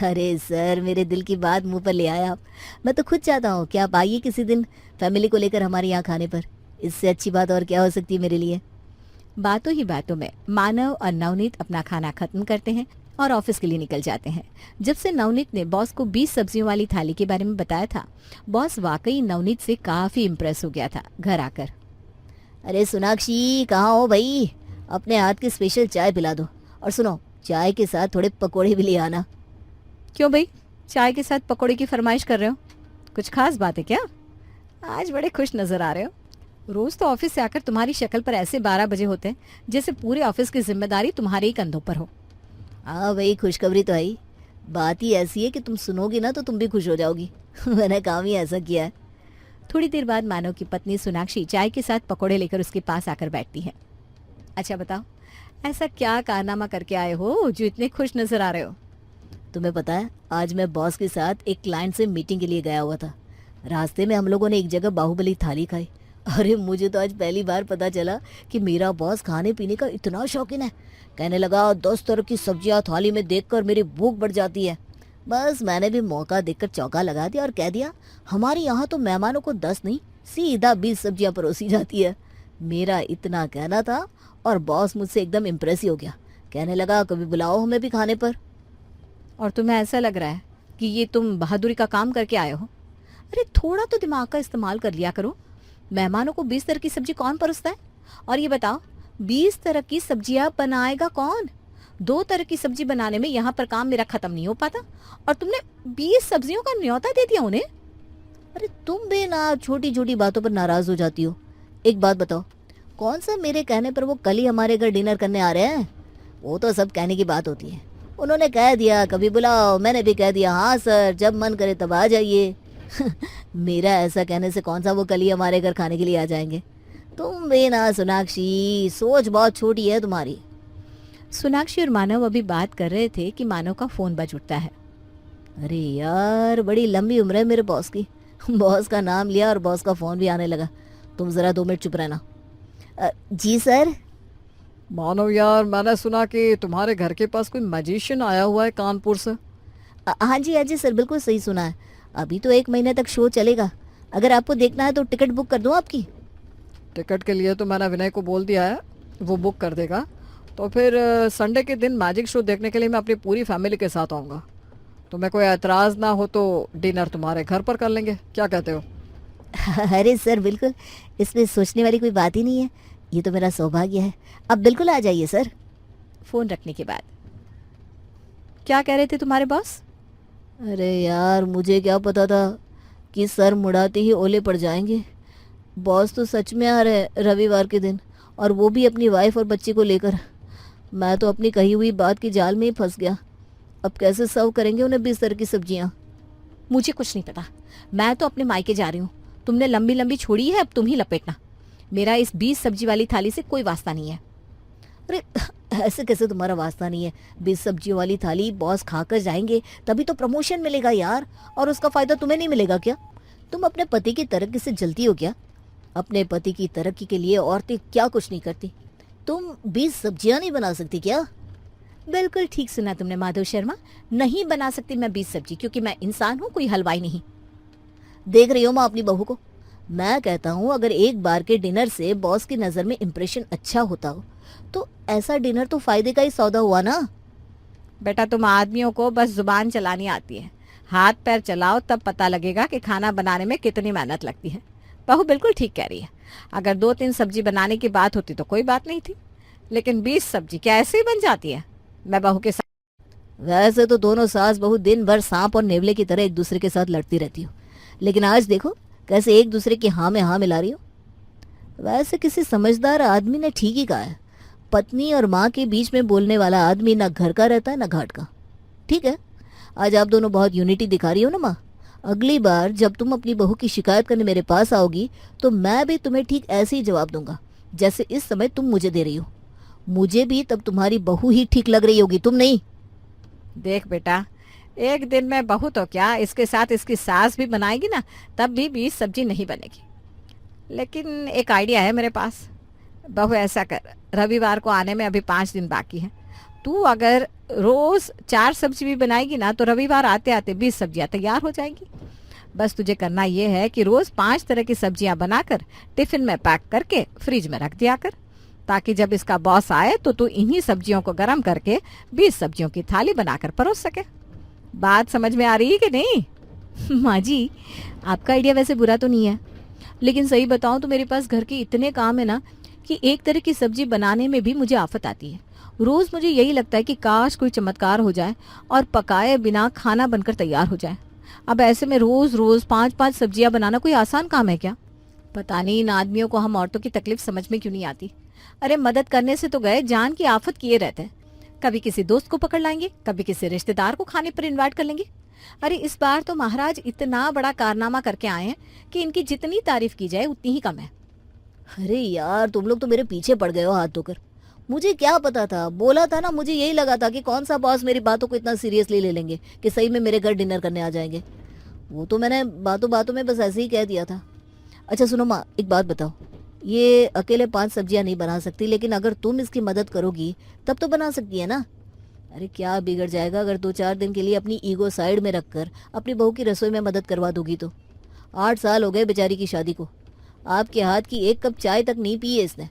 अरे सर, मेरे दिल की बात मुंह पर ले आए आप। मैं तो खुद चाहता हूँ कि आप आइए किसी दिन फैमिली को लेकर हमारे यहाँ खाने पर। इससे अच्छी बात और क्या हो सकती है मेरे लिए। बातों ही बातों में मानव और नवनीत अपना खाना खत्म करते हैं और ऑफिस के लिए निकल जाते हैं। जब से नवनीत ने बॉस को 20 सब्जियों वाली थाली के बारे में बताया था, बॉस वाकई नवनीत से काफी इम्प्रेस हो गया था। घर आकर, अरे सोनाक्षी, कहाँ हो भाई? अपने हाथ की स्पेशल चाय पिला दो, और सुनो, चाय के साथ थोड़े पकोड़े भी ले आना। क्यों भाई, चाय के साथ पकौड़े की फरमाइश कर रहे हो? कुछ खास बात है क्या? आज बड़े खुश नजर आ रहे हो। रोज तो ऑफिस से आकर तुम्हारी शक्ल पर ऐसे 12 बजे होते हैं जैसे पूरे ऑफिस की जिम्मेदारी तुम्हारे ही कंधों पर हो। हाँ भाई, खुशखबरी तो आई। बात ही ऐसी है कि तुम सुनोगी ना तो तुम भी खुश हो जाओगी। मैंने काम ही ऐसा किया है। थोड़ी देर बाद मानव की पत्नी सोनाक्षी चाय के साथ पकौड़े लेकर उसके पास आकर बैठती है। अच्छा बताओ, ऐसा क्या कारनामा करके आए हो जो इतने खुश नजर आ रहे हो? तुम्हें पता है, आज मैं बॉस के साथ एक क्लाइंट से मीटिंग के लिए गया हुआ था। रास्ते में हम लोगों ने एक जगह बाहुबली थाली खाई। अरे मुझे तो आज पहली बार पता चला कि मेरा बॉस खाने पीने का इतना शौकीन है। कहने लगा 10 तरह की सब्जियां थाली में देखकर मेरी भूख बढ़ जाती है। बस मैंने भी मौका देखकर चौका लगा दिया और कह दिया, हमारे यहाँ तो मेहमानों को 10 नहीं, सीधा 20 सब्जियां परोसी जाती है। मेरा इतना कहना था और बॉस मुझसे एकदम इम्प्रेस ही हो गया। कहने लगा, कभी बुलाओ हमें भी खाने पर। और तुम्हें ऐसा लग रहा है कि ये तुम बहादुरी का काम करके आए हो? अरे थोड़ा तो दिमाग का इस्तेमाल कर लिया करो। मेहमानों को 20 तरह की सब्जी कौन परोसता है? और ये बताओ, 20 तरह की सब्जियां बनाएगा कौन? 2 तरह की सब्जी बनाने में यहाँ पर काम मेरा खत्म नहीं हो पाता, और तुमने 20 सब्जियों का न्योता दे दिया उन्हें। अरे तुम भी ना छोटी छोटी बातों पर नाराज हो जाती हो। एक बात बताओ, कौन सा मेरे कहने पर वो कल ही हमारे घर डिनर करने आ रहे हैं? वो तो सब कहने की बात होती है। उन्होंने कह दिया कभी बुलाओ, मैंने भी कह दिया हाँ सर, जब मन करे तब आ जाइए। मेरा ऐसा कहने से कौन सा वो कल ही हमारे घर खाने के लिए आ जाएंगे? तुम भी ना सोनाक्षी, सोच बहुत छोटी है तुम्हारी। सोनाक्षी और मानव अभी बात कर रहे थे कि मानव का फोन बज उठता है। अरे यार, बड़ी लंबी उम्र है मेरे बॉस की। बॉस का नाम लिया और बॉस का फोन भी आने लगा। तुम जरा 2 मिनट चुप रहना। जी सर। मानो यार, मैंने सुना कि तुम्हारे घर के पास कोई मैजिशियन आया हुआ है कानपुर से। हाँ जी सर, बिल्कुल सही सुना है। अभी तो 1 महीने तक शो चलेगा। अगर आपको देखना है तो टिकट बुक कर दूं आपकी? टिकट के लिए तो मैंने विनय को बोल दिया है, वो बुक कर देगा। तो फिर संडे के दिन मैजिक शो देखने के लिए मैं अपनी पूरी फैमिली के साथ आऊँगा। तुम्हें कोई एतराज़ ना हो तो डिनर तुम्हारे घर पर कर लेंगे, क्या कहते हो? अरे सर बिल्कुल, इसमें सोचने वाली कोई बात ही नहीं है। ये तो मेरा सौभाग्य है। अब बिल्कुल आ जाइए सर। फोन रखने के बाद, क्या कह रहे थे तुम्हारे बॉस? अरे यार, मुझे क्या पता था कि सर मुड़ाते ही ओले पड़ जाएंगे। बॉस तो सच में आ रहे रविवार के दिन, और वो भी अपनी वाइफ और बच्चे को लेकर। मैं तो अपनी कही हुई बात की जाल में ही फंस गया। अब कैसे सर्व करेंगे उन्हें 20 तरह की सब्जियां? मुझे कुछ नहीं पता, मैं तो अपने मायके जा रही हूँ। तुमने लंबी लंबी छोड़ी है, अब तुम ही लपेटना। मेरा इस 20 सब्जी वाली थाली से कोई वास्ता नहीं है। अरे ऐसे कैसे तुम्हारा वास्ता नहीं है? 20 सब्जियों वाली थाली बॉस खाकर जाएंगे तभी तो प्रमोशन मिलेगा यार, और उसका फायदा तुम्हें नहीं मिलेगा क्या? तुम अपने पति की तरक्की से जलती हो क्या? अपने पति की तरक्की के लिए औरतें क्या कुछ नहीं करती। तुम 20 सब्जियां नहीं बना सकती क्या? बिल्कुल ठीक सुना तुमने माधव शर्मा, नहीं बना सकती मैं 20 सब्जी, क्योंकि मैं इंसान हूँ, कोई हलवाई नहीं। देख रही हो माँ अपनी बहू को? मैं कहता हूँ अगर एक बार के डिनर से बॉस की नज़र में इम्प्रेशन अच्छा होता हो तो ऐसा डिनर तो फायदे का ही सौदा हुआ ना। बेटा, तुम आदमियों को बस जुबान चलानी आती है, हाथ पैर चलाओ तब पता लगेगा कि खाना बनाने में कितनी मेहनत लगती है। बहू बिल्कुल ठीक कह रही है। अगर 2-3 सब्जी बनाने की बात होती तो कोई बात नहीं थी, लेकिन 20 सब्जी क्या ऐसे ही बन जाती है? मैं बहू के साथ। वैसे तो दोनों सास बहू दिन भर सांप और नेवले की तरह एक दूसरे के साथ लड़ती रहती हो, लेकिन आज देखो कैसे एक दूसरे की हाँ में हाँ मिला रही हो। वैसे किसी समझदार आदमी ने ठीक ही कहा है, पत्नी और माँ के बीच में बोलने वाला आदमी ना घर का रहता है ना घाट का। ठीक है, आज आप दोनों बहुत यूनिटी दिखा रही हो ना माँ। अगली बार जब तुम अपनी बहू की शिकायत करने मेरे पास आओगी तो मैं भी तुम्हें ठीक ऐसे ही जवाब दूंगा जैसे इस समय तुम मुझे दे रही हो। मुझे भी तब तुम्हारी बहू ही ठीक लग रही होगी, तुम नहीं। देख बेटा, एक दिन में बहू तो क्या, इसके साथ इसकी सास भी बनाएगी ना, तब भी 20 सब्जी नहीं बनेगी। लेकिन एक आइडिया है मेरे पास। बहू ऐसा कर, रविवार को आने में अभी 5 दिन बाकी है। तू अगर रोज 4 सब्जी भी बनाएगी ना तो रविवार आते आते 20 सब्जियां तैयार हो जाएंगी। बस तुझे करना यह है कि रोज 5 तरह की सब्जियां बनाकर टिफिन में पैक करके फ्रिज में रख दिया कर। ताकि जब इसका बॉस आए तो तू इन्हीं सब्जियों को गर्म करके 20 सब्जियों की थाली बनाकर परोस सके। बात समझ में आ रही है कि नहीं? माँ जी, आपका आइडिया वैसे बुरा तो नहीं है, लेकिन सही बताऊं तो मेरे पास घर के इतने काम है ना कि एक तरह की सब्जी बनाने में भी मुझे आफत आती है। रोज मुझे यही लगता है कि काश कोई चमत्कार हो जाए और पकाए बिना खाना बनकर तैयार हो जाए। अब ऐसे में रोज रोज 5-5 सब्जियां बनाना कोई आसान काम है क्या? पता नहीं इन आदमियों को हम औरतों की तकलीफ समझ में क्यों नहीं आती। अरे मदद करने से तो गए जान की आफत किए रहते हैं। कभी किसी दोस्त को पकड़ लाएंगे, कभी किसी रिश्तेदार को खाने पर इन्वाइट कर लेंगे। अरे इस बार तो महाराज इतना बड़ा कारनामा करके आए हैं कि इनकी जितनी तारीफ की जाए उतनी ही कम है। अरे यार, तुम लोग तो मेरे पीछे पड़ गए हो हाथ धोकर। मुझे क्या पता था, बोला था ना, मुझे यही लगा था कि कौन सा बॉस मेरी बातों को इतना सीरियसली ले लेंगे कि सही में मेरे घर डिनर करने आ जाएंगे। वो तो मैंने बातों बातों में बस ऐसे ही कह दिया था। अच्छा सुनो माँ, एक बात बताओ, ये अकेले 5 सब्जियां नहीं बना सकती, लेकिन अगर तुम इसकी मदद करोगी तब तो बना सकती है ना। अरे क्या बिगड़ जाएगा अगर 2-4 दिन के लिए अपनी ईगो साइड में रखकर अपनी बहू की रसोई में मदद करवा दोगी तो। 8 साल हो गए बेचारी की शादी को, आपके हाथ की 1 कप चाय तक नहीं पी है इसने।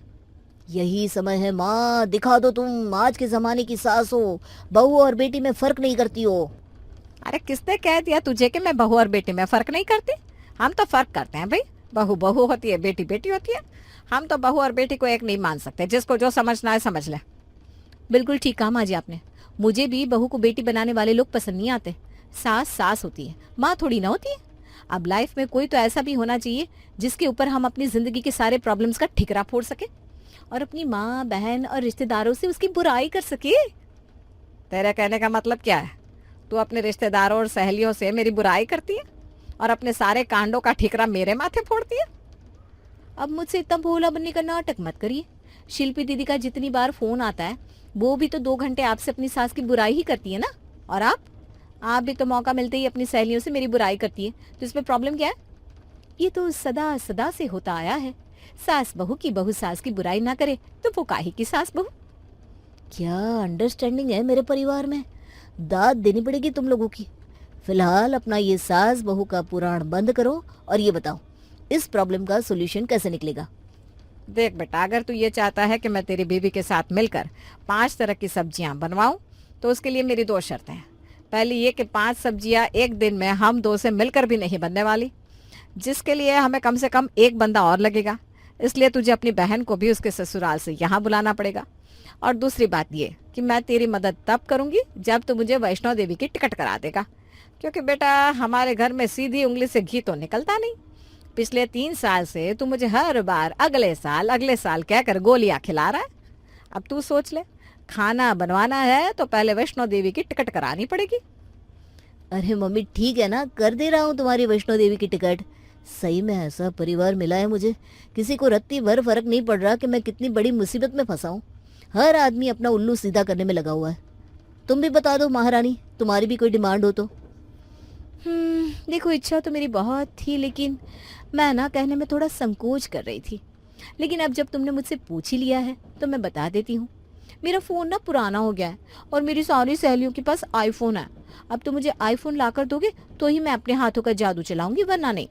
यही समय है माँ, दिखा दो तुम आज के जमाने की सास हो, बहू और बेटी में फर्क नहीं करती हो। अरे किसने कह दिया तुझे कि मैं बहू और बेटी में फर्क नहीं करती? हम तो फर्क करते हैं भाई। बहू बहू होती है, बेटी बेटी होती है। हम तो बहू और बेटी को एक नहीं मान सकते। जिसको जो समझना है समझ ले। बिल्कुल ठीक कहा माँ जी आपने। मुझे भी बहू को बेटी बनाने वाले लोग पसंद नहीं आते। सास सास होती है, माँ थोड़ी ना होती है। अब लाइफ में कोई तो ऐसा भी होना चाहिए जिसके ऊपर हम अपनी जिंदगी के सारे प्रॉब्लम्स का ठिकरा फोड़ सके और अपनी माँ बहन और रिश्तेदारों से उसकी बुराई कर सके। तेरे कहने का मतलब क्या है? तू अपने रिश्तेदारों और सहेलियों से मेरी बुराई करती है और अपने सारे कांडों का ठिकरा मेरे माथे फोड़ती है। अब मुझसे इतना भोला बनने का नाटक मत करिए। शिल्पी दीदी का जितनी बार फोन आता है वो भी तो 2 घंटे आपसे अपनी सास की बुराई ही करती है ना। और आप भी तो मौका मिलते ही अपनी सहेलियों से मेरी बुराई करती है, तो इसमें प्रॉब्लम क्या है? ये तो सदा सदा से होता आया है। सास बहू की बहू सास की बुराई ना करे तो वो काहे की सास बहू। क्या अंडरस्टैंडिंग है मेरे परिवार में, दाद देनी पड़ेगी तुम लोगों की। फिलहाल अपना ये सास बहू का पुराण बंद करो और ये बताओ इस प्रॉब्लम का सोल्यूशन कैसे निकलेगा। देख बेटा, अगर तू ये चाहता है कि मैं तेरी बीवी के साथ मिलकर 5 तरह की सब्जियां बनवाऊं तो उसके लिए मेरी 2 शर्तें हैं। पहली ये कि 5 सब्जियां एक दिन में हम 2 से मिलकर भी नहीं बनने वाली, जिसके लिए हमें कम से कम 1 बंदा और लगेगा। इसलिए तुझे अपनी बहन को भी उसके ससुराल से यहाँ बुलाना पड़ेगा। और दूसरी बात ये कि मैं तेरी मदद तब करूंगी जब तू मुझे वैष्णो देवी की टिकट करा देगा, क्योंकि बेटा हमारे घर में सीधी उंगली से घी तो निकलता नहीं। पिछले 3 साल से तू मुझे हर बार अगले साल कहकर गोलियां खिला रहा है। अब तू सोच ले, खाना बनवाना है तो पहले वैष्णो देवी की टिकट करानी पड़ेगी। अरे मम्मी ठीक है ना, कर दे रहा हूँ तुम्हारी वैष्णो देवी की टिकट। सही में ऐसा परिवार मिला है मुझे, किसी को रत्ती भर फर्क नहीं पड़ रहा कि मैं कितनी बड़ी मुसीबत में फंसा हूँ। हर आदमी अपना उल्लू सीधा करने में लगा हुआ है। तुम भी बता दो महारानी, तुम्हारी भी कोई डिमांड हो तो। देखो इच्छा तो मेरी बहुत थी, लेकिन मैं ना कहने में थोड़ा संकोच कर रही थी। लेकिन अब जब तुमने मुझसे पूछ ही लिया है तो मैं बता देती हूँ। मेरा फ़ोन ना पुराना हो गया है और मेरी सारी सहेलियों के पास आईफोन है। अब तो मुझे आईफोन लाकर दोगे तो ही मैं अपने हाथों का जादू चलाऊंगी, वरना नहीं।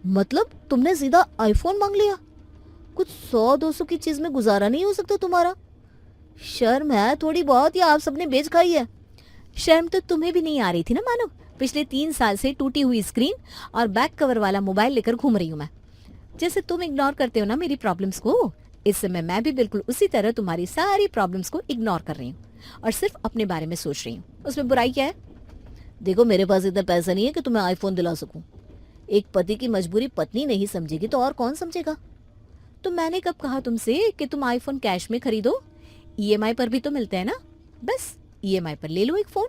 मतलब तुमने सीधा आईफोन मांग लिया? कुछ 100-200 की चीज में गुजारा नहीं हो सकता तुम्हारा? शर्म है थोड़ी बहुत या आप सबने बेच खाई है? शर्म तो तुम्हें भी नहीं आ रही थी ना मानो। पिछले 3 साल से टूटी हुई स्क्रीन और बैक कवर वाला मोबाइल लेकर घूम रही हूँ मैं। जैसे तुम इग्नोर करते हो ना मेरी प्रॉब्लम्स को, इस समय मैं भी बिल्कुल उसी तरह तुम्हारी सारी प्रॉब्लम्स को इग्नोर कर रही हूँ और सिर्फ अपने बारे में सोच रही हूँ। उसमें बुराई क्या है? देखो मेरे पास इतना पैसा नहीं है कि तुम्हें आईफोन दिला सकूं। एक पति की मजबूरी पत्नी नहीं समझेगी तो और कौन समझेगा? तो मैंने कब कहा तुमसे कि तुम आईफोन कैश में खरीदो? ईएमआई पर भी तो मिलते हैं ना, बस ईएमआई पर ले लो एक फोन।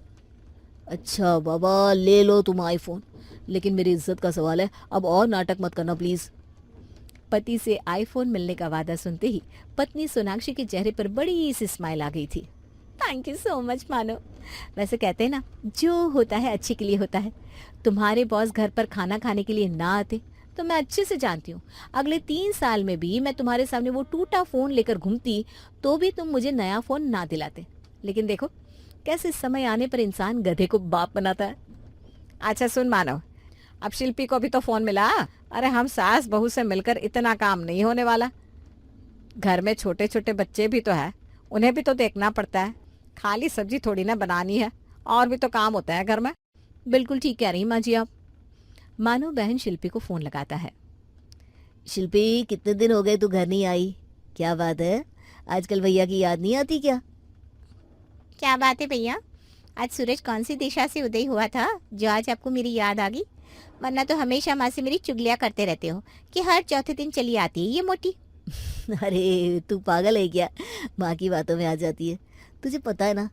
अच्छा बाबा, ले लो तुम आईफोन, लेकिन मेरी इज्जत का सवाल है, अब और नाटक मत करना प्लीज। पति से आईफोन मिलने का वादा सुनते ही पत्नी सोनाक्षी के चेहरे पर बड़ी सी स्माइल आ गई थी। थैंक यू सो मच मानो। वैसे कहते हैं ना, जो होता है अच्छे के लिए होता है। तुम्हारे बॉस घर पर खाना खाने के लिए ना आते तो मैं अच्छे से जानती हूँ अगले 3 साल में भी मैं तुम्हारे सामने वो टूटा फोन लेकर घूमती तो भी तुम मुझे नया फोन ना दिलाते। लेकिन देखो कैसे समय आने पर इंसान गधे को बाप बनाता है। अच्छा सुन मानव, अब शिल्पी को भी तो फोन मिला। अरे हम सास बहू से मिलकर इतना काम नहीं होने वाला। घर में छोटे छोटे बच्चे भी तो है, उन्हें भी तो देखना पड़ता है। खाली सब्जी थोड़ी ना बनानी है, और भी तो काम होता है घर में। बिल्कुल ठीक कह रही माँ जी आप। मानो बहन शिल्पी को फोन लगाता है। शिल्पी, कितने दिन हो गए तू घर नहीं आई? क्या बात है, आजकल भैया की याद नहीं आती क्या? क्या बात है भैया, आज सूरज कौन सी दिशा से उदय हुआ था जो आज आपको मेरी याद आ गई? वरना तो हमेशा माँ से मेरी चुगलियाँ करते रहते हो कि हर चौथे दिन चली आती है ये मोटी। अरे तू पागल है क्या, माँ की बातों में आ जाती है। तुझे पता है ना,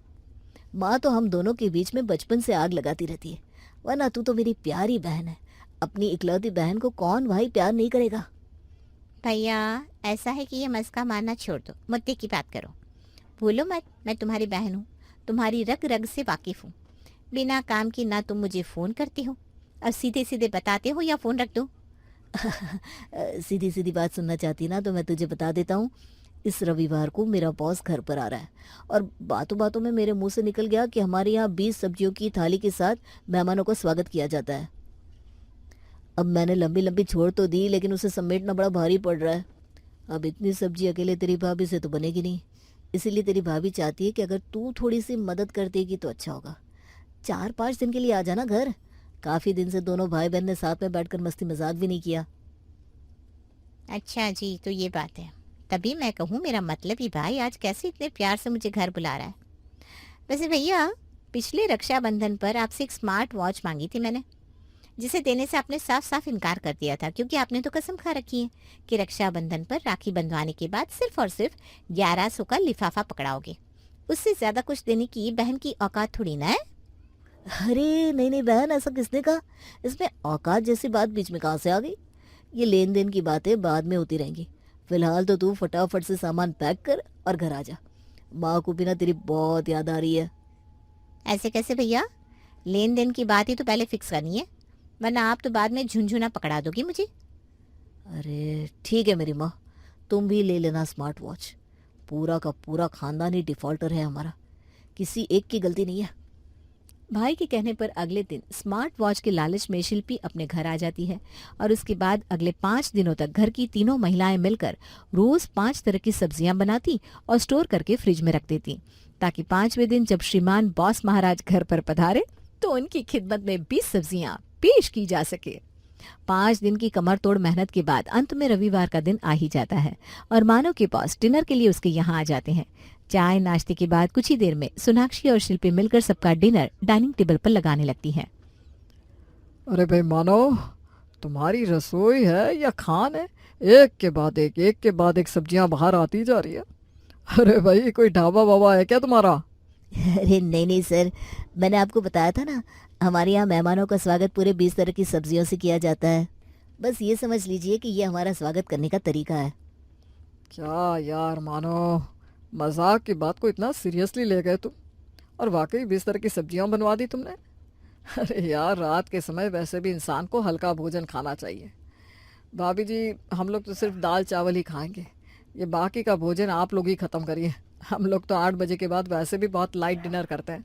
माँ तो हम दोनों के बीच में बचपन से आग लगाती रहती है। वरना तू तो मेरी प्यारी बहन है, अपनी इकलौती बहन को कौन भाई प्यार नहीं करेगा। भैया ऐसा है कि ये मस्का मारना छोड़ दो, मुद्दे की बात करो। भूलो मत, मैं तुम्हारी बहन हूँ, तुम्हारी रग रग से वाकिफ हूँ। बिना काम की ना तुम मुझे फ़ोन करते हो और सीधे सीधे बताते हो या फ़ोन रख दो। सीधी सीधी बात सुनना चाहती ना तो मैं तुझे बता देता हूँ। इस रविवार को मेरा बॉस घर पर आ रहा है और बातों बातों में मेरे मुंह से निकल गया कि हमारे यहाँ 20 सब्जियों की थाली के साथ मेहमानों का स्वागत किया जाता है। अब मैंने लंबी लंबी छोड़ तो दी, लेकिन उसे समेटना बड़ा भारी पड़ रहा है। अब इतनी सब्जी अकेले तेरी भाभी से तो बनेगी नहीं, इसीलिए तेरी भाभी चाहती है कि अगर तू थोड़ी सी मदद कर देगी तो अच्छा होगा। 4-5 दिन के लिए आ जाना घर। काफ़ी दिन से दोनों भाई बहन ने साथ में बैठकर मस्ती मजाक भी नहीं किया। अच्छा जी, तो ये बात है। तभी मैं कहूँ मेरा मतलब ही भाई आज कैसे इतने प्यार से मुझे घर बुला रहा है। वैसे भैया, पिछले रक्षाबंधन पर आपसे एक स्मार्ट वॉच मांगी थी मैंने, जिसे देने से आपने साफ साफ इनकार कर दिया था, क्योंकि आपने तो कसम खा रखी है कि रक्षाबंधन पर राखी बंधवाने के बाद सिर्फ और सिर्फ 1100 का लिफाफा पकड़ाओगे। उससे ज्यादा कुछ देने की बहन की औकात थोड़ी ना है। अरे नहीं नहीं बहन, ऐसा किसने कहा? इसमें औकात जैसी बात बीच में कहाँ से आ गई? ये लेन देन की बातें बाद में होती रहेंगी। फिलहाल तो तू फटाफट से सामान पैक कर और घर आ जा। माँ को भी ना तेरी बहुत याद आ रही है। ऐसे कैसे भैया? लेन देन की बात ही तो पहले फिक्स करनी है, वरना आप तो बाद में झुंझुना पकड़ा दोगी मुझे। अरे ठीक है मेरी माँ, तुम भी ले लेना स्मार्ट वॉच। पूरा का पूरा खानदान ही डिफॉल्टर है हमारा, किसी एक की गलती नहीं है। भाई के कहने पर अगले दिन स्मार्ट वॉच के लालच में शिल्पी अपने घर आ जाती है और उसके बाद अगले 5 दिनों तक घर की तीनों महिलाएं मिलकर रोज 5 तरह की सब्जियां बनाती और स्टोर करके फ्रिज में रख देती, ताकि 5वें दिन जब श्रीमान बॉस महाराज घर पर पधारे तो उनकी खिदमत में 20 सब्जियां पेश की जा सके। 5 दिन की कमर तोड़ मेहनत के बाद अंत में रविवार का दिन आ ही जाता है और मानव के बॉस डिनर के लिए उसके यहाँ आ जाते हैं। चाय नाश्ते के बाद कुछ ही देर में सोनाक्षी और शिल्पी मिलकर सबका डिनर डाइनिंग टेबल पर लगाने लगती हैं। अरे भाई मानो, तुम्हारी रसोई है या खान है? एक के बाद एक सब्जियां बाहर आती जा रही है। अरे भाई, कोई ढाबा वाबा है क्या तुम्हारा? अरे नहीं नहीं सर, मैंने आपको बताया था ना, हमारे यहाँ मेहमानों का स्वागत पूरे 20 तरह की सब्जियों से किया जाता है। बस ये समझ लीजिए कि ये हमारा स्वागत करने का तरीका है। क्या यार मानो, मजाक की बात को इतना सीरियसली ले गए तुम, और वाकई 20 तरह की सब्जियां बनवा दी तुमने। अरे यार, रात के समय वैसे भी इंसान को हल्का भोजन खाना चाहिए। भाभी जी, हम लोग तो सिर्फ दाल चावल ही खाएंगे, ये बाकी का भोजन आप लोग ही ख़त्म करिए। हम लोग तो 8 बजे के बाद वैसे भी बहुत लाइट डिनर करते हैं।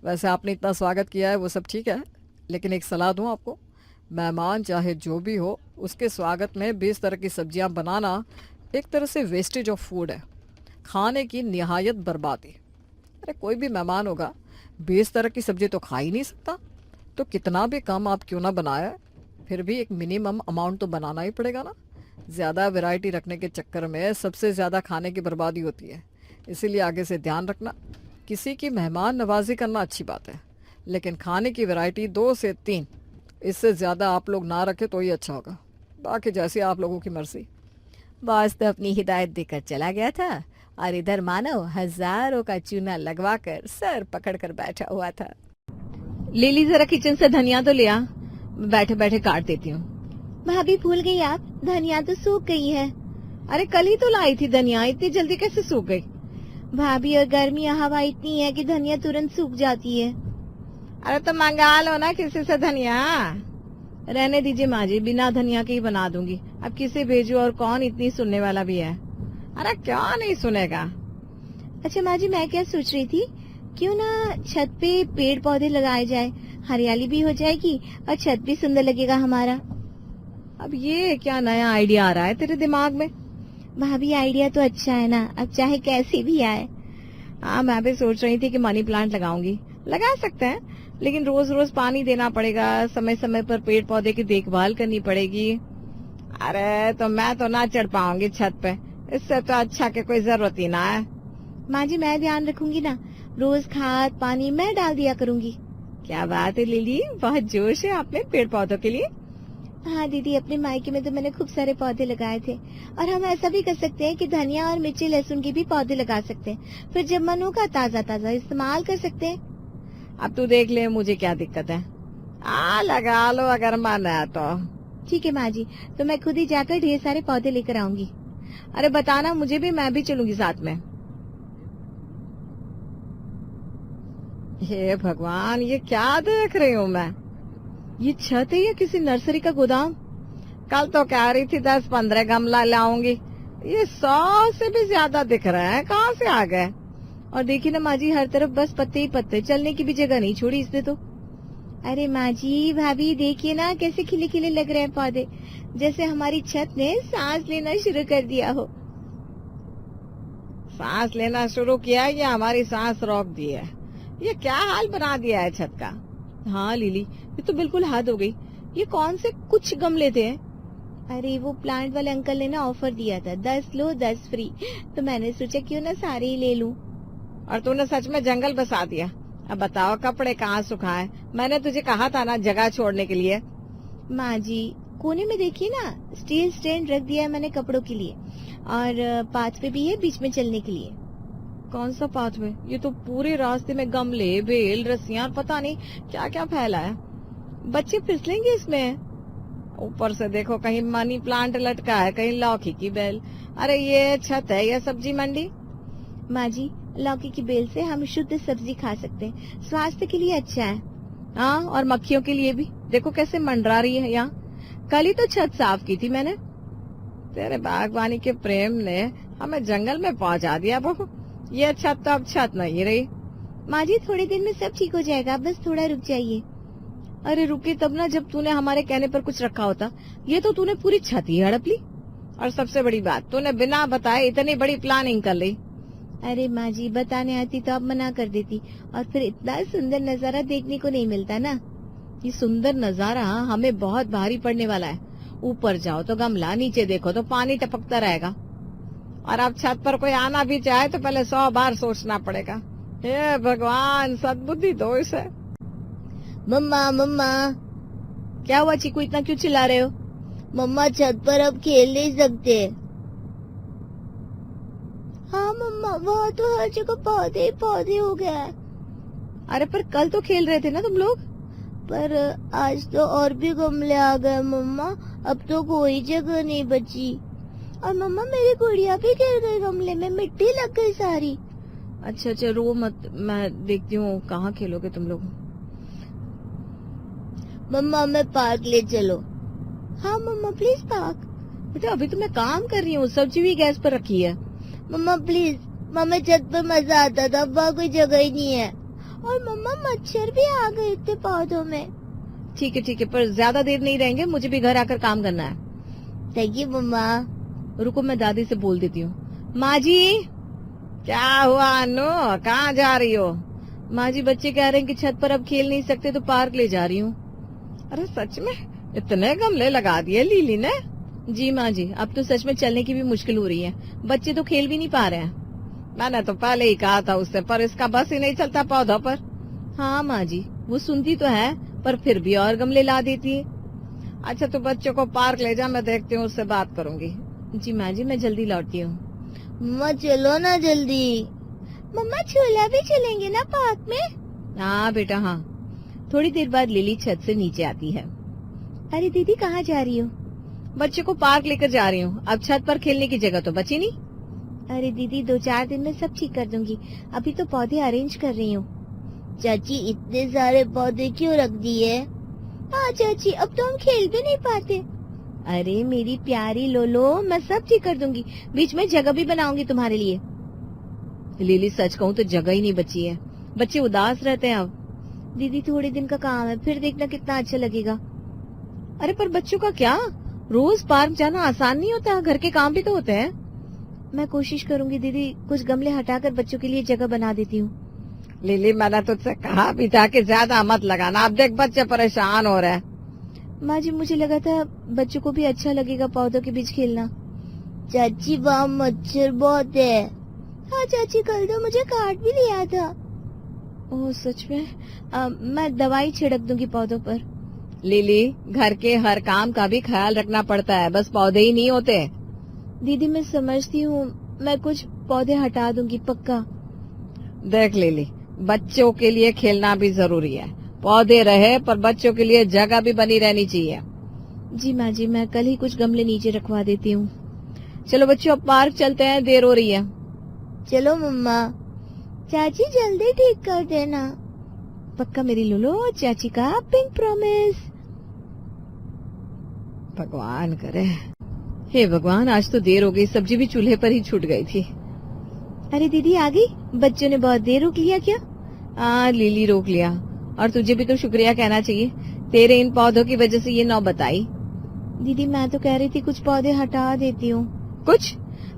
वैसे आपने इतना स्वागत किया है वो सब ठीक है, लेकिन एक सलाह दूँ आपको, मेहमान चाहे जो भी हो उसके स्वागत में 20 तरह की सब्जियां बनाना एक तरह से वेस्टेज ऑफ फूड है, खाने की निहायत बर्बादी। अरे कोई भी मेहमान होगा, 20 तरह की सब्जी तो खा ही नहीं सकता, तो कितना भी कम आप क्यों ना बनाए, फिर भी एक मिनिमम अमाउंट तो बनाना ही पड़ेगा ना। ज़्यादा वैरायटी रखने के चक्कर में सबसे ज़्यादा खाने की बर्बादी होती है, इसीलिए आगे से ध्यान रखना। किसी की मेहमान नवाजी करना अच्छी बात है, लेकिन खाने की वैरायटी 2 से 3, इससे ज़्यादा आप लोग ना रखें तो ही अच्छा होगा। बाकी जैसी आप लोगों की मर्जी। बॉस तो अपनी हिदायत देकर चला गया था और इधर मानव हजारों का चूना लगवा कर सर पकड़ कर बैठा हुआ था। ले ली जरा किचन से धनिया तो लिया, बैठे बैठे काट देती हूँ। भाभी भूल गई आप, धनिया तो सूख गई है। अरे कल ही तो लाई थी धनिया, इतनी जल्दी कैसे सूख गई? भाभी और गर्मी हवा इतनी है कि धनिया तुरंत सूख जाती है। अरे तो मंगा लो ना किसी से धनिया। रहने दीजिए माँ जी, बिना धनिया के ही बना दूंगी। अब किसे भेजू और कौन इतनी सुनने वाला भी है? अरे क्या नहीं सुनेगा। अच्छा माँ जी, मैं क्या सोच रही थी, क्यों ना छत पे पेड़ पौधे लगाए जाए, हरियाली भी हो जाएगी और छत भी सुंदर लगेगा हमारा। अब ये क्या नया आइडिया आ रहा है तेरे दिमाग में? भाभी आइडिया तो अच्छा है ना, अब चाहे कैसी भी आए। हाँ, मैं भी सोच रही थी कि मनी प्लांट लगाऊंगी। लगा सकते हैं, लेकिन रोज रोज पानी देना पड़ेगा, समय समय पर पेड़ पौधे की देखभाल करनी पड़ेगी। अरे तो मैं तो ना चढ़ पाऊंगी छत पे, इससे तो अच्छा कि कोई जरूरत ही ना है। माँ जी मैं ध्यान रखूंगी ना, रोज खाद पानी मैं डाल दिया करूंगी। क्या बात है लिली, बहुत जोश है आपने पेड़ पौधों के लिए। हाँ दीदी, अपने मायके में तो मैंने खूब सारे पौधे लगाए थे, और हम ऐसा भी कर सकते हैं कि धनिया और मिर्ची लहसुन के भी पौधे लगा सकते हैं, फिर जब मन होगा ताजा ताजा इस्तेमाल कर सकते हैं। अब तू देख ले, मुझे क्या दिक्कत है। लगा लो अगर मन है तो। ठीक है माँ जी, तो मैं खुद ही जाकर ढेर सारे पौधे लेकर आऊंगी। अरे बताना मुझे भी, मैं भी चलूंगी साथ में। हे भगवान, ये क्या देख रही हूँ मैं? ये छत है या किसी नर्सरी का गोदाम? कल तो कह रही थी 10-15 गमला लाऊंगी, ये 100 से भी ज्यादा दिख रहे हैं। कहाँ से आ गए? और देखिए ना माँ जी, हर तरफ बस पत्ते ही पत्ते, चलने की भी जगह नहीं छोड़ी इसने तो। अरे माँ जी भाभी देखिए ना कैसे खिले खिले लग रहे हैं पौधे, जैसे हमारी छत ने सांस लेना शुरू कर दिया हो। सांस लेना शुरू किया या हमारी सांस रोक दी है? ये क्या हाल बना दिया है छत का। हाँ लिली, ये तो बिल्कुल हद हो गई। ये कौन से कुछ गमले थे? अरे वो प्लांट वाले अंकल ने ना ऑफर दिया था, 10 लो 10 फ्री, तो मैंने सोचा क्यों ना सारे ही ले लूं। और तूने सच में जंगल बसा दिया। अब बताओ कपड़े कहाँ सुखाए? मैंने तुझे कहा था ना जगह छोड़ने के लिए। माँ जी कोने में देखिए ना, स्टील स्टैंड रख दिया है मैंने कपड़ों के लिए, और पाथवे भी है बीच में चलने के लिए। कौन सा पाथवे? ये तो पूरे रास्ते में गमले, बेल, रस्सियां, पता नहीं क्या क्या फैला है। बच्चे फिसलेंगे इसमें। ऊपर से देखो, कहीं मनी प्लांट लटका है, कहीं लौकी की बेल। अरे ये छत है या सब्जी मंडी? माँ जी लौकी की बेल से हम शुद्ध सब्जी खा सकते हैं, स्वास्थ्य के लिए अच्छा है। हाँ, और मक्खियों के लिए भी। देखो कैसे मंडरा रही है यहाँ। कल ही तो छत साफ की थी मैंने। तेरे बागवानी के प्रेम ने हमें जंगल में पहुंचा दिया बहू। ये छत तो अब छत नहीं रही। माँ जी थोड़े दिन में सब ठीक हो जाएगा, बस थोड़ा रुक जाइए। अरे रुके तब ना, जब तूने हमारे कहने पर कुछ रखा होता। ये तो तूने पूरी छत ही हड़प ली। और सबसे बड़ी बात, तूने बिना बताए इतनी बड़ी प्लानिंग कर ली। अरे माँ जी बताने आती तो आप मना कर देती, और फिर इतना सुंदर नजारा देखने को नहीं मिलता ना। ये सुंदर नजारा हमें बहुत भारी पड़ने वाला है। ऊपर जाओ तो गमला, नीचे देखो तो पानी टपकता रहेगा। और अब छत पर कोई आना भी चाहे तो पहले 100 बार सोचना पड़ेगा। हे भगवान, सद्बुद्धि दो इसे। मम्मा मम्मा, क्या हुआ चीकू, इतना क्यों चिल्ला रहे हो? मम्मा छत पर अब खेल नहीं सकते। हाँ मम्मा, वहाँ तो हर जगह पौधे ही पौधे हो गया है। अरे पर कल तो खेल रहे थे ना तुम लोग। पर आज तो और भी गमले आ गए मम्मा, अब तो कोई जगह नहीं बची। और मम्मा मेरी गुड़िया भी गिर गई गमले में, मिट्टी लग गई सारी। अच्छा अच्छा, रो मत, मैं देखती हूँ कहाँ खेलोगे तुम लोग। मम्मा मैं पार्क ले चलो। हाँ मम्मा प्लीज पार्क। बेटा अभी तो मैं काम कर रही हूँ, सब्जी भी गैस पर रखी है। मम्मा प्लीज, मम्मा छत पर मजा आता था, अब वहाँ कोई जगह ही नहीं है। और मम्मा मच्छर भी आ गए इतने पौधों में। ठीक है, पर ज्यादा देर नहीं रहेंगे, मुझे भी घर आकर काम करना है। थैंक यू मम्मा। रुको मैं दादी से बोल देती हूँ। माँ जी, क्या हुआ अनु, कहाँ जा रही हो? माँ जी बच्चे कह रहे हैं कि छत पर अब खेल नहीं सकते तो पार्क ले जा रही हूँ। अरे सच में इतने गमले लगा दिए लीली ने? जी माँ जी, अब तो सच में चलने की भी मुश्किल हो रही है, बच्चे तो खेल भी नहीं पा रहे हैं। मैंने तो पहले ही कहा था उससे, पर इसका बस ही नहीं चलता पौधों पर। हाँ माँ जी, वो सुनती तो है पर फिर भी और गमले ला देती है। अच्छा तो बच्चों को पार्क ले जा, मैं देखती हूँ, उससे बात करूंगी। जी माँ जी, मैं जल्दी लौटती हूँ। मम्मा चलो ना जल्दी। मम्मा झूला भी चलेंगे ना पार्क में? हाँ बेटा हाँ। थोड़ी देर बाद लिली छत से नीचे आती है। अरे दीदी कहाँ जा रही हो? बच्चे को पार्क लेकर जा रही हूँ, अब छत पर खेलने की जगह तो बची नहीं। अरे दीदी 2-4 दिन में सब ठीक कर दूंगी, अभी तो पौधे अरेंज कर रही हूँ। चाची इतने सारे पौधे क्यों रख दिए? हाँ चाची, अब तो हम खेल भी नहीं पाते। अरे मेरी प्यारी लोलो, मैं सब ठीक कर दूंगी, बीच में जगह भी बनाऊंगी तुम्हारे लिए। लिली सच कहूँ तो जगह ही नहीं बची है, बच्चे उदास रहते हैं अब। दीदी थोड़े दिन का काम है, फिर देखना कितना अच्छा लगेगा। अरे पर बच्चों का क्या, रोज पार्क जाना आसान नहीं होता, घर के काम भी तो होते हैं। मैं कोशिश करूंगी दीदी, कुछ गमले हटाकर बच्चों के लिए जगह बना देती हूँ। लिली, मैंने तुझसे कहा भी था कि ज्यादा मत लगाना, अब देख बच्चे परेशान हो रहे हैं। माँ जी, मुझे लगा था बच्चों को भी अच्छा लगेगा पौधों के बीच खेलना। चाची, वहाँ मच्छर बहुत है। हाँ चाची, कल तो मुझे काट भी लिया था। ओह सच में? मैं दवाई छिड़क दूंगी पौधों पर। लिली, घर के हर काम का भी ख्याल रखना पड़ता है, बस पौधे ही नहीं होते। दीदी मैं समझती हूँ, मैं कुछ पौधे हटा दूंगी पक्का। देख लिली, बच्चों के लिए खेलना भी जरूरी है, पौधे रहे पर बच्चों के लिए जगह भी बनी रहनी चाहिए। जी माँ जी, मैं कल ही कुछ गमले नीचे रखवा देती हूँ। चलो बच्चों, अब पार्क चलते हैं, देर हो रही है। चलो मम्मा। चाची जल्दी ठीक कर देना। पक्का मेरी लुलो, चाची का पिंक प्रॉमिस। भगवान करे। हे भगवान, आज तो देर हो गई, सब्जी भी चूल्हे पर ही छूट गई थी। अरे दीदी आ गई? बच्चों ने बहुत देर रोक लिया क्या? लिली रोक लिया, और तुझे भी तो शुक्रिया कहना चाहिए, तेरे इन पौधों की वजह से ये नौबत आई। दीदी मैं तो कह रही थी कुछ पौधे हटा देती हूँ। कुछ?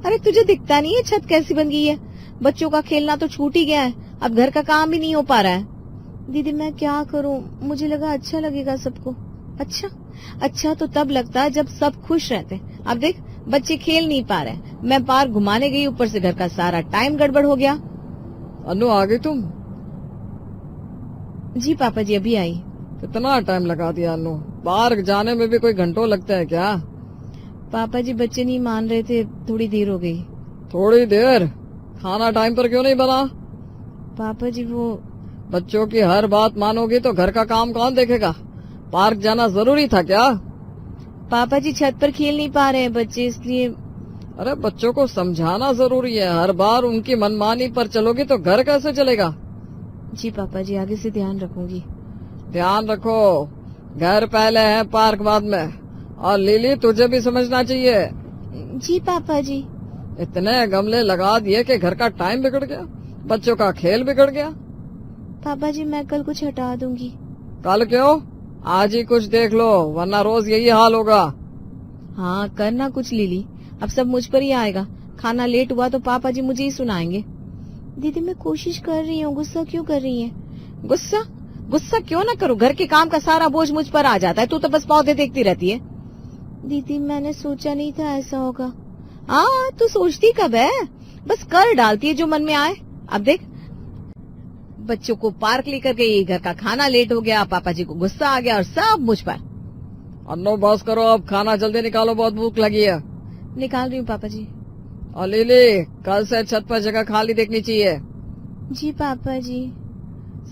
अरे तुझे दिखता नहीं है छत कैसी बन गई है? बच्चों का खेलना तो छूट ही गया है, अब घर का काम भी नहीं हो पा रहा है। दीदी मैं क्या करूँ, मुझे लगा अच्छा लगेगा सबको। अच्छा तो तब लगता है जब सब खुश रहते। अब देख, बच्चे खेल नहीं पा रहे, मैं पार्क घुमाने गई, ऊपर से घर का सारा टाइम गड़बड़ हो गया। अनु, आ गई तुम? जी पापा जी, अभी आई। कितना टाइम लगा दिया अनु, पार्क जाने में भी कोई घंटों लगता है क्या? पापा जी बच्चे नहीं मान रहे थे, थोड़ी देर हो गई। थोड़ी देर? खाना टाइम पर क्यों नहीं बना? पापा जी वो बच्चों की हर बात मानोगी तो घर का काम कौन देखेगा? पार्क जाना जरूरी था क्या? पापा जी छत पर खेल नहीं पा रहे हैं बच्चे, इसलिए। अरे बच्चों को समझाना जरूरी है, हर बार उनकी मनमानी पर चलोगी तो घर कैसे चलेगा? जी पापा जी, आगे से ध्यान रखूंगी। ध्यान रखो, घर पहले है पार्क बाद में। और लिली, तुझे भी समझना चाहिए। जी पापा जी। इतने गमले लगा दिए कि घर का टाइम बिगड़ गया, बच्चों का खेल बिगड़ गया। पापा जी मैं कल कुछ हटा दूंगी। कल क्यों? आज ही कुछ देख लो, वरना रोज यही हाल होगा। हाँ करना कुछ लिली, अब सब मुझ पर ही आएगा। खाना लेट हुआ तो पापा जी मुझे ही सुनाएंगे। दीदी मैं कोशिश कर रही हूँ, गुस्सा क्यों कर रही है? गुस्सा? गुस्सा क्यों ना करूँ, घर के काम का सारा बोझ मुझ पर आ जाता है, तू तो बस पौधे देखती रहती है। दीदी मैंने सोचा नहीं था ऐसा होगा। हाँ, तू सोचती कब है, बस कर डालती है जो मन में आए। अब देख, बच्चों को पार्क लेकर गई, घर का खाना लेट हो गया, पापा जी को गुस्सा आ गया और सब मुझ पर। अन्नो बस करो, अब खाना जल्दी निकालो, बहुत भूख लगी है। निकाल रही हूँ पापा जी। और लिली, कल से छत पर जगह खाली देखनी चाहिए। जी पापा जी।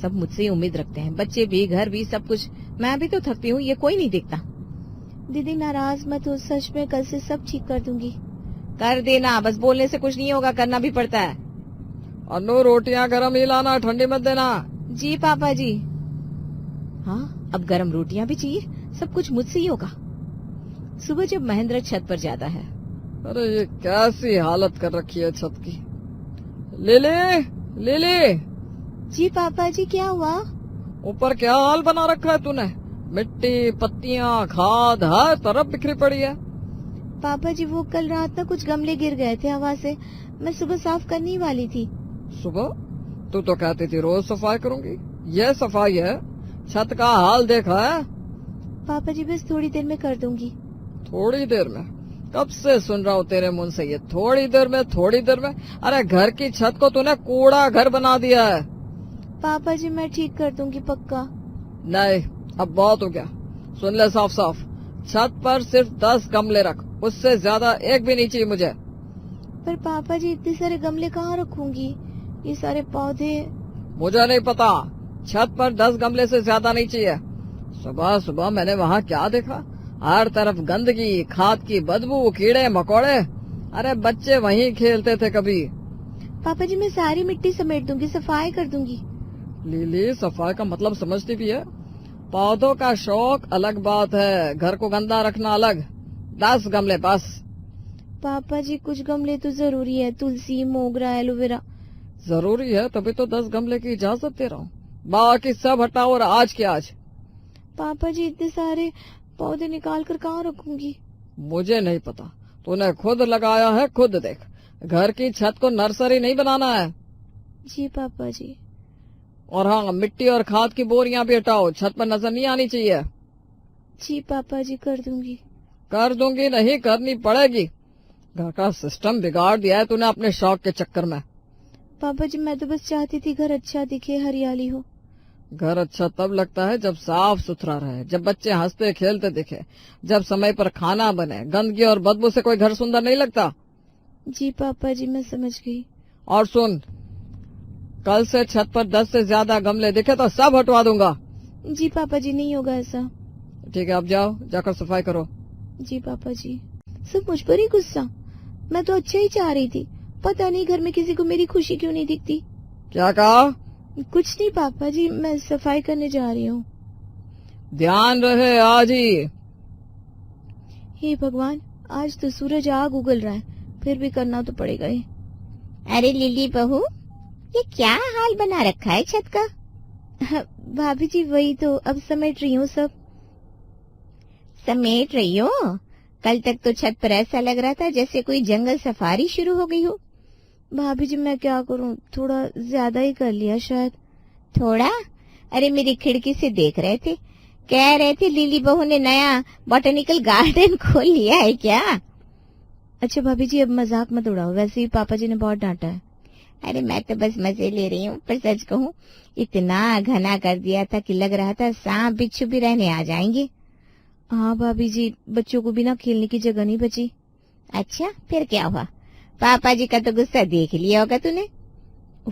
सब मुझसे ही उम्मीद रखते हैं, बच्चे भी, घर भी, सब कुछ। मैं भी तो थकती हूँ, ये कोई नहीं देखता। दीदी नाराज मत हो, सच में कल से सब ठीक कर दूंगी। कर देना, बस बोलने से कुछ नहीं होगा, करना भी पड़ता है। अन्नू, रोटियां गरम ही लाना, ठंडी मत देना। जी पापा जी। हाँ, अब गरम रोटियां भी चाहिए, सब कुछ मुझसे ही होगा। सुबह जब महेंद्र छत पर जाता है। अरे ये कैसी हालत कर रखी है छत की। लिली, लिली, जी पापा जी, क्या हुआ? ऊपर क्या हाल बना रखा है तूने? मिट्टी, पत्तियां, खाद हर तरफ बिखरी पड़ी है। पापा जी वो कल रात ना कुछ गमले गिर गए थे हवा से, मैं सुबह साफ करने ही वाली थी। सुबह? तू तो कहती थी रोज सफाई करूंगी, यह सफाई है? छत का हाल देखा है? पापा जी बस थोड़ी देर में कर दूंगी। थोड़ी देर में? कब से सुन रहा हूँ तेरे मुंह से ये थोड़ी देर में, थोड़ी देर में। अरे घर की छत को तूने कूड़ा घर बना दिया है। पापा जी मैं ठीक कर दूंगी पक्का। नहीं, अब बहुत हो गया। सुन ले साफ साफ, छत पर सिर्फ 10 गमले रख, उससे ज्यादा एक भी नहीं चाहिए मुझे। पर पापा जी इतने सारे गमले कहाँ रखूंगी, ये सारे पौधे। मुझे नहीं पता, छत पर 10 गमले से ज्यादा नहीं चाहिए। सुबह सुबह मैंने वहाँ क्या देखा, हर तरफ गंदगी, खाद की बदबू, कीड़े मकोड़े। अरे बच्चे वहीं खेलते थे कभी। पापा जी मैं सारी मिट्टी समेट दूंगी, सफाई कर दूंगी। लीली, सफाई का मतलब समझती भी है? पौधों का शौक अलग बात है, घर को गंदा रखना अलग। 10 गमले बस। पापा जी कुछ गमले तो जरूरी है, तुलसी, मोगरा, एलोवेरा। जरूरी है तभी तो 10 गमले की इजाजत दे रहा हूँ, बाकी सब हटाओ और आज के आज। पापा जी इतने सारे पौधे निकाल कर कहाँ रखूंगी? मुझे नहीं पता, तूने खुद लगाया है, खुद देख। घर की छत को नर्सरी नहीं बनाना है। जी पापा जी। और हाँ, मिट्टी और खाद की बोरियां भी हटाओ, छत पर नजर नहीं आनी चाहिए। जी पापा जी, कर दूंगी। कर दूंगी नहीं, करनी पड़ेगी। घर का सिस्टम बिगाड़ दिया है तूने अपने शौक के चक्कर में। पापा जी, मैं तो बस चाहती थी घर अच्छा दिखे, हरियाली हो। घर अच्छा तब लगता है जब साफ सुथरा रहे, जब बच्चे हंसते खेलते दिखे, जब समय पर खाना बने। गंदगी और बदबू से कोई घर सुंदर नहीं लगता। जी पापा जी, मैं समझ गई। और सुन, कल से छत पर 10 से ज्यादा गमले दिखे तो सब हटवा दूंगा। जी पापा जी, नहीं होगा ऐसा। ठीक है, अब जाओ, जाकर सफाई करो। जी पापा जी। सब मुझ पर ही गुस्सा? मैं तो अच्छा ही चाह रही थी, पता नहीं घर में किसी को मेरी खुशी क्यों नहीं दिखती। क्या कहा? कुछ नहीं पापा जी, मैं सफाई करने जा रही हूँ। ध्यान रहे आज ही। हे भगवान, आज तो सूरज आग उगल रहा है, फिर भी करना तो पड़ेगा ही। अरे लिली बहू, ये क्या हाल बना रखा है छत का? भाभी जी, वही तो अब समेट रही हूँ सब। समेट रही हो? कल तक तो छत पर ऐसा लग रहा था जैसे कोई जंगल सफारी शुरू हो गई हो। भाभी जी, मैं क्या करूँ, थोड़ा ज्यादा ही कर लिया शायद। थोड़ा? अरे मेरी खिड़की से देख रहे थे, कह रहे थे लिली बहू ने नया बॉटनिकल गार्डन खोल लिया है क्या? अच्छा भाभी जी, अब मजाक मत उड़ाओ, वैसे ही पापा जी ने बहुत डांटा है। अरे मैं तो बस मजे ले रही हूँ, पर सच कहूँ इतना घना कर दिया था कि लग रहा था सांप बिच्छू भी रहने आ जाएंगे। हाँ भाभी जी, बच्चों को भी ना खेलने की जगह नहीं बची। अच्छा, फिर क्या हुआ? पापा जी का तो गुस्सा देख लिया होगा तूने।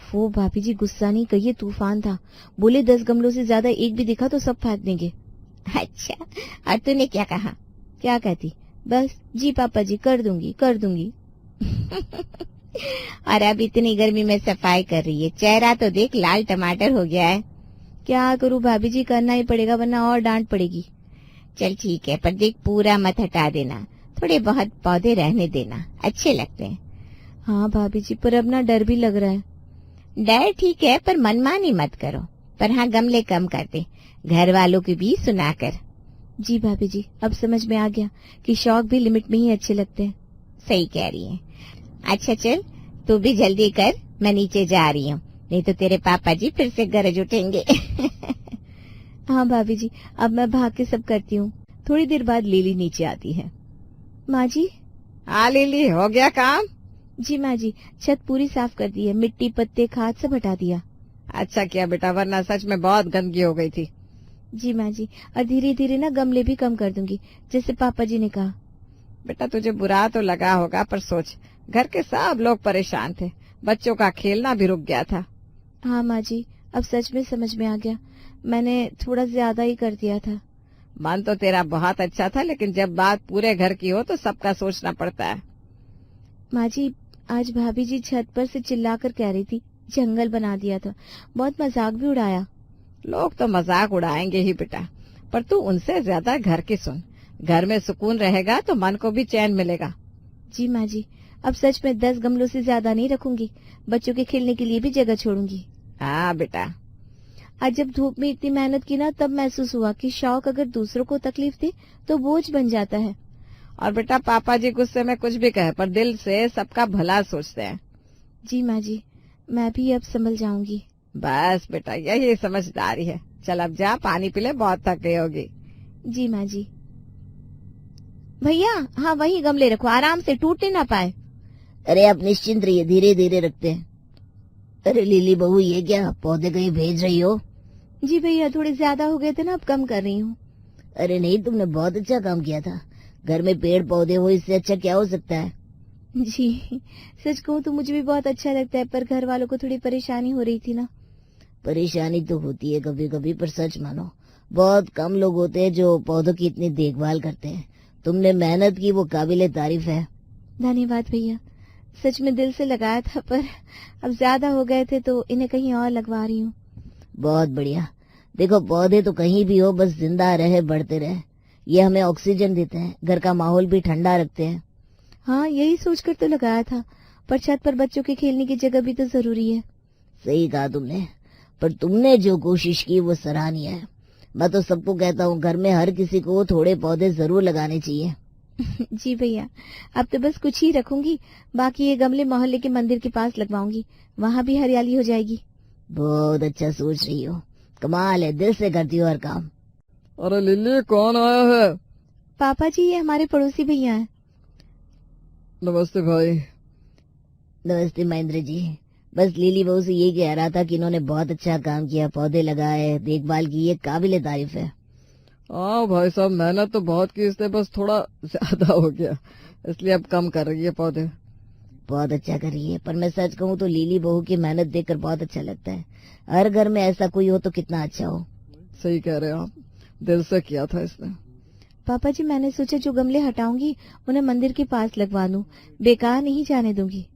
वो भाभी जी, गुस्सा नहीं कहिए, तूफान था। बोले 10 गमलों से ज्यादा एक भी दिखा तो सब फेंक देंगे। अच्छा, और तूने क्या कहा? क्या कहती? बस जी पापा जी, कर दूंगी कर दूंगी। और अब इतनी गर्मी में सफाई कर रही है, चेहरा तो देख लाल टमाटर हो गया है। क्या करूँ भाभी जी, करना ही पड़ेगा वरना और डांट पड़ेगी। चल ठीक है, पर देख पूरा मत हटा देना, थोड़े बहुत पौधे रहने देना, अच्छे लगते हैं। हाँ भाभी जी, पर अब ना डर भी लग रहा है। डर ठीक है, पर मनमानी मत करो। पर हाँ, गमले कम कर दे, घर वालों की भी सुना कर। जी भाभी जी, अब समझ में आ गया कि शौक भी लिमिट में ही अच्छे लगते हैं। सही कह रही है। अच्छा चल, तू भी जल्दी कर, मैं नीचे जा रही हूँ, नहीं तो तेरे पापा जी फिर से गरज उठेंगे। हाँ भाभी जी, अब मैं भाग के सब करती हूँ। थोड़ी देर बाद लिली नीचे आती है। माँ जी। हाँ लिली, हो गया काम? जी माँ जी, छत पूरी साफ कर दी है, मिट्टी पत्ते खाद सब हटा दिया। अच्छा किया बेटा, वरना सच में बहुत गंदगी हो गई थी। जी माँ जी, और धीरे धीरे ना गमले भी कम कर दूंगी, जैसे पापा जी ने कहा। बेटा तुझे बुरा तो लगा होगा, पर सोच, घर के सब लोग परेशान थे, बच्चों का खेलना भी रुक गया था। हाँ माँ जी, अब सच में समझ में आ गया, मैंने थोड़ा ज्यादा ही कर दिया था। मन तो तेरा बहुत अच्छा था, लेकिन जब बात पूरे घर की हो तो सबका सोचना पड़ता है। माँ जी, आज भाभी जी छत पर से चिल्लाकर कह रही थी जंगल बना दिया था, बहुत मजाक भी उड़ाया। लोग तो मजाक उड़ाएंगे ही बेटा, पर तू उनसे ज्यादा घर की सुन। घर में सुकून रहेगा तो मन को भी चैन मिलेगा। जी माँ जी, अब सच में 10 गमलों से ज्यादा नहीं रखूंगी, बच्चों के खेलने के लिए भी जगह छोड़ूंगी। हाँ बेटा। आज जब धूप में इतनी मेहनत की ना, तब महसूस हुआ कि शौक अगर दूसरों को तकलीफ दे तो बोझ बन जाता है। और बेटा, पापा जी गुस्से में कुछ भी कहे, पर दिल से सबका भला सोचते हैं। जी माँ जी, मैं भी अब संभल जाऊंगी। बस बेटा, यही समझदारी है। चल अब जा, पानी पी ले, बहुत थक गई होगी। जी माँ जी। भैया, हाँ वही गमले रखो, आराम से, टूटने ना पाए। अरे आप निश्चिंत रहिए, धीरे धीरे रखते हैं। अरे लिली बहू, ये क्या पौधे कहीं भेज रही हो? जी भैया, थोड़े ज्यादा हो गए थे ना, अब कम कर रही हूँ। अरे नहीं, तुमने बहुत अच्छा काम किया था। घर में पेड़ पौधे हो, इससे अच्छा क्या हो सकता है? जी, सच कहूँ तो मुझे भी बहुत अच्छा लगता है, पर घर वालों को थोड़ी परेशानी हो रही थी ना। परेशानी तो होती है कभी कभी, पर सच मानो बहुत कम लोग होते हैं जो पौधों की इतनी देखभाल करते हैं। तुमने मेहनत की, वो काबिले तारीफ है। धन्यवाद भैया, सच में दिल से लगाया था, पर अब ज्यादा हो गए थे तो इन्हें कहीं और लगवा रही हूँ। बहुत बढ़िया। देखो, पौधे तो कहीं भी हो, बस जिंदा रहे, बढ़ते रहे। ये हमें ऑक्सीजन देते हैं, घर का माहौल भी ठंडा रखते हैं। हाँ, यही सोचकर तो लगाया था, पर छत पर बच्चों के खेलने की जगह भी तो जरूरी है। सही कहा तुमने, पर तुमने जो कोशिश की वो सराहनीय है। मैं तो सबको कहता हूँ, घर में हर किसी को थोड़े पौधे जरूर लगाने चाहिए। जी भैया, अब तो बस कुछ ही रखूंगी, बाकी ये गमले मोहल्ले के मंदिर के पास लगवाऊंगी, वहाँ भी हरियाली हो जाएगी। बहुत अच्छा सोच रही हो, कमाल है, दिल से करती हो हर काम। अरे लिली, कौन आया है? पापा जी, ये हमारे पड़ोसी भैया हैं। नमस्ते भाई। नमस्ते महेंद्र जी। बस लिली बहू से ये कह रहा था कि इन्होंने बहुत अच्छा काम किया, पौधे लगाए, देखभाल की, ये काबिले तारीफ है। हाँ भाई साहब, मेहनत तो बहुत की इसने, बस थोड़ा ज्यादा हो गया, इसलिए अब कम कर रही है पौधे। बहुत अच्छा कर रही है, पर मैं सच कहूँ तो लिली बहू की मेहनत देखकर बहुत अच्छा लगता है। हर घर में ऐसा कोई हो तो कितना अच्छा हो। सही कह रहे हैं आप, दिल से किया था इसने। पापा जी, मैंने सोचा जो गमले हटाऊंगी उन्हें मंदिर के पास लगवा दूं, बेकार नहीं जाने दूंगी।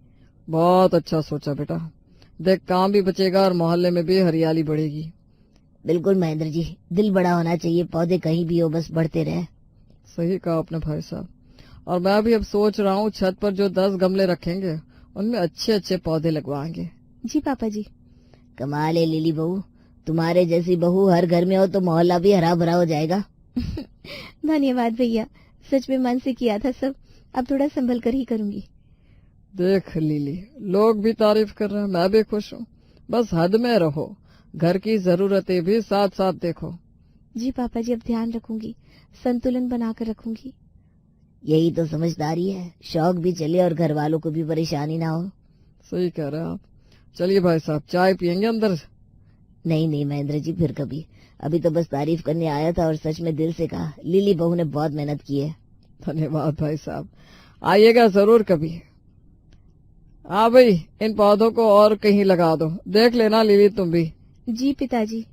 बहुत अच्छा सोचा बेटा, देख काम भी बचेगा और मोहल्ले में भी हरियाली बढ़ेगी। बिल्कुल महेंद्र जी, दिल बड़ा होना चाहिए, पौधे कहीं भी हो बस बढ़ते रहे। सही कहा आपने भाई साहब। और मैं भी अब सोच रहा हूँ छत पर जो 10 गमले रखेंगे उनमें अच्छे अच्छे पौधे लगवाएंगे। जी पापा जी। कमाल है लिली बहू, तुम्हारे जैसी बहू हर घर में हो तो मोहल्ला भी हरा भरा हो जाएगा। धन्यवाद भैया, सच में मन से किया था सब, अब थोड़ा संभल कर ही करूंगी। देख लिली, लोग भी तारीफ कर रहे हैं, मैं भी खुश हूँ, बस हद में रहो, घर की जरूरतें भी साथ साथ देखो। जी पापा जी, अब ध्यान रखूंगी, संतुलन बनाकर रखूंगी। यही तो समझदारी है, शौक भी चले और घर वालों को भी परेशानी ना हो। सही कह रहे हैं आप। चलिए भाई साहब, चाय पियेंगे अंदर? नहीं नहीं महेंद्र जी, फिर कभी, अभी तो बस तारीफ करने आया था और सच में दिल से कहा, लिली बहू ने बहुत मेहनत की है। धन्यवाद भाई साहब, आइएगा जरूर कभी। हाँ भाई, इन पौधों को और कहीं लगा दो, देख लेना लिली तुम भी। जी पिताजी।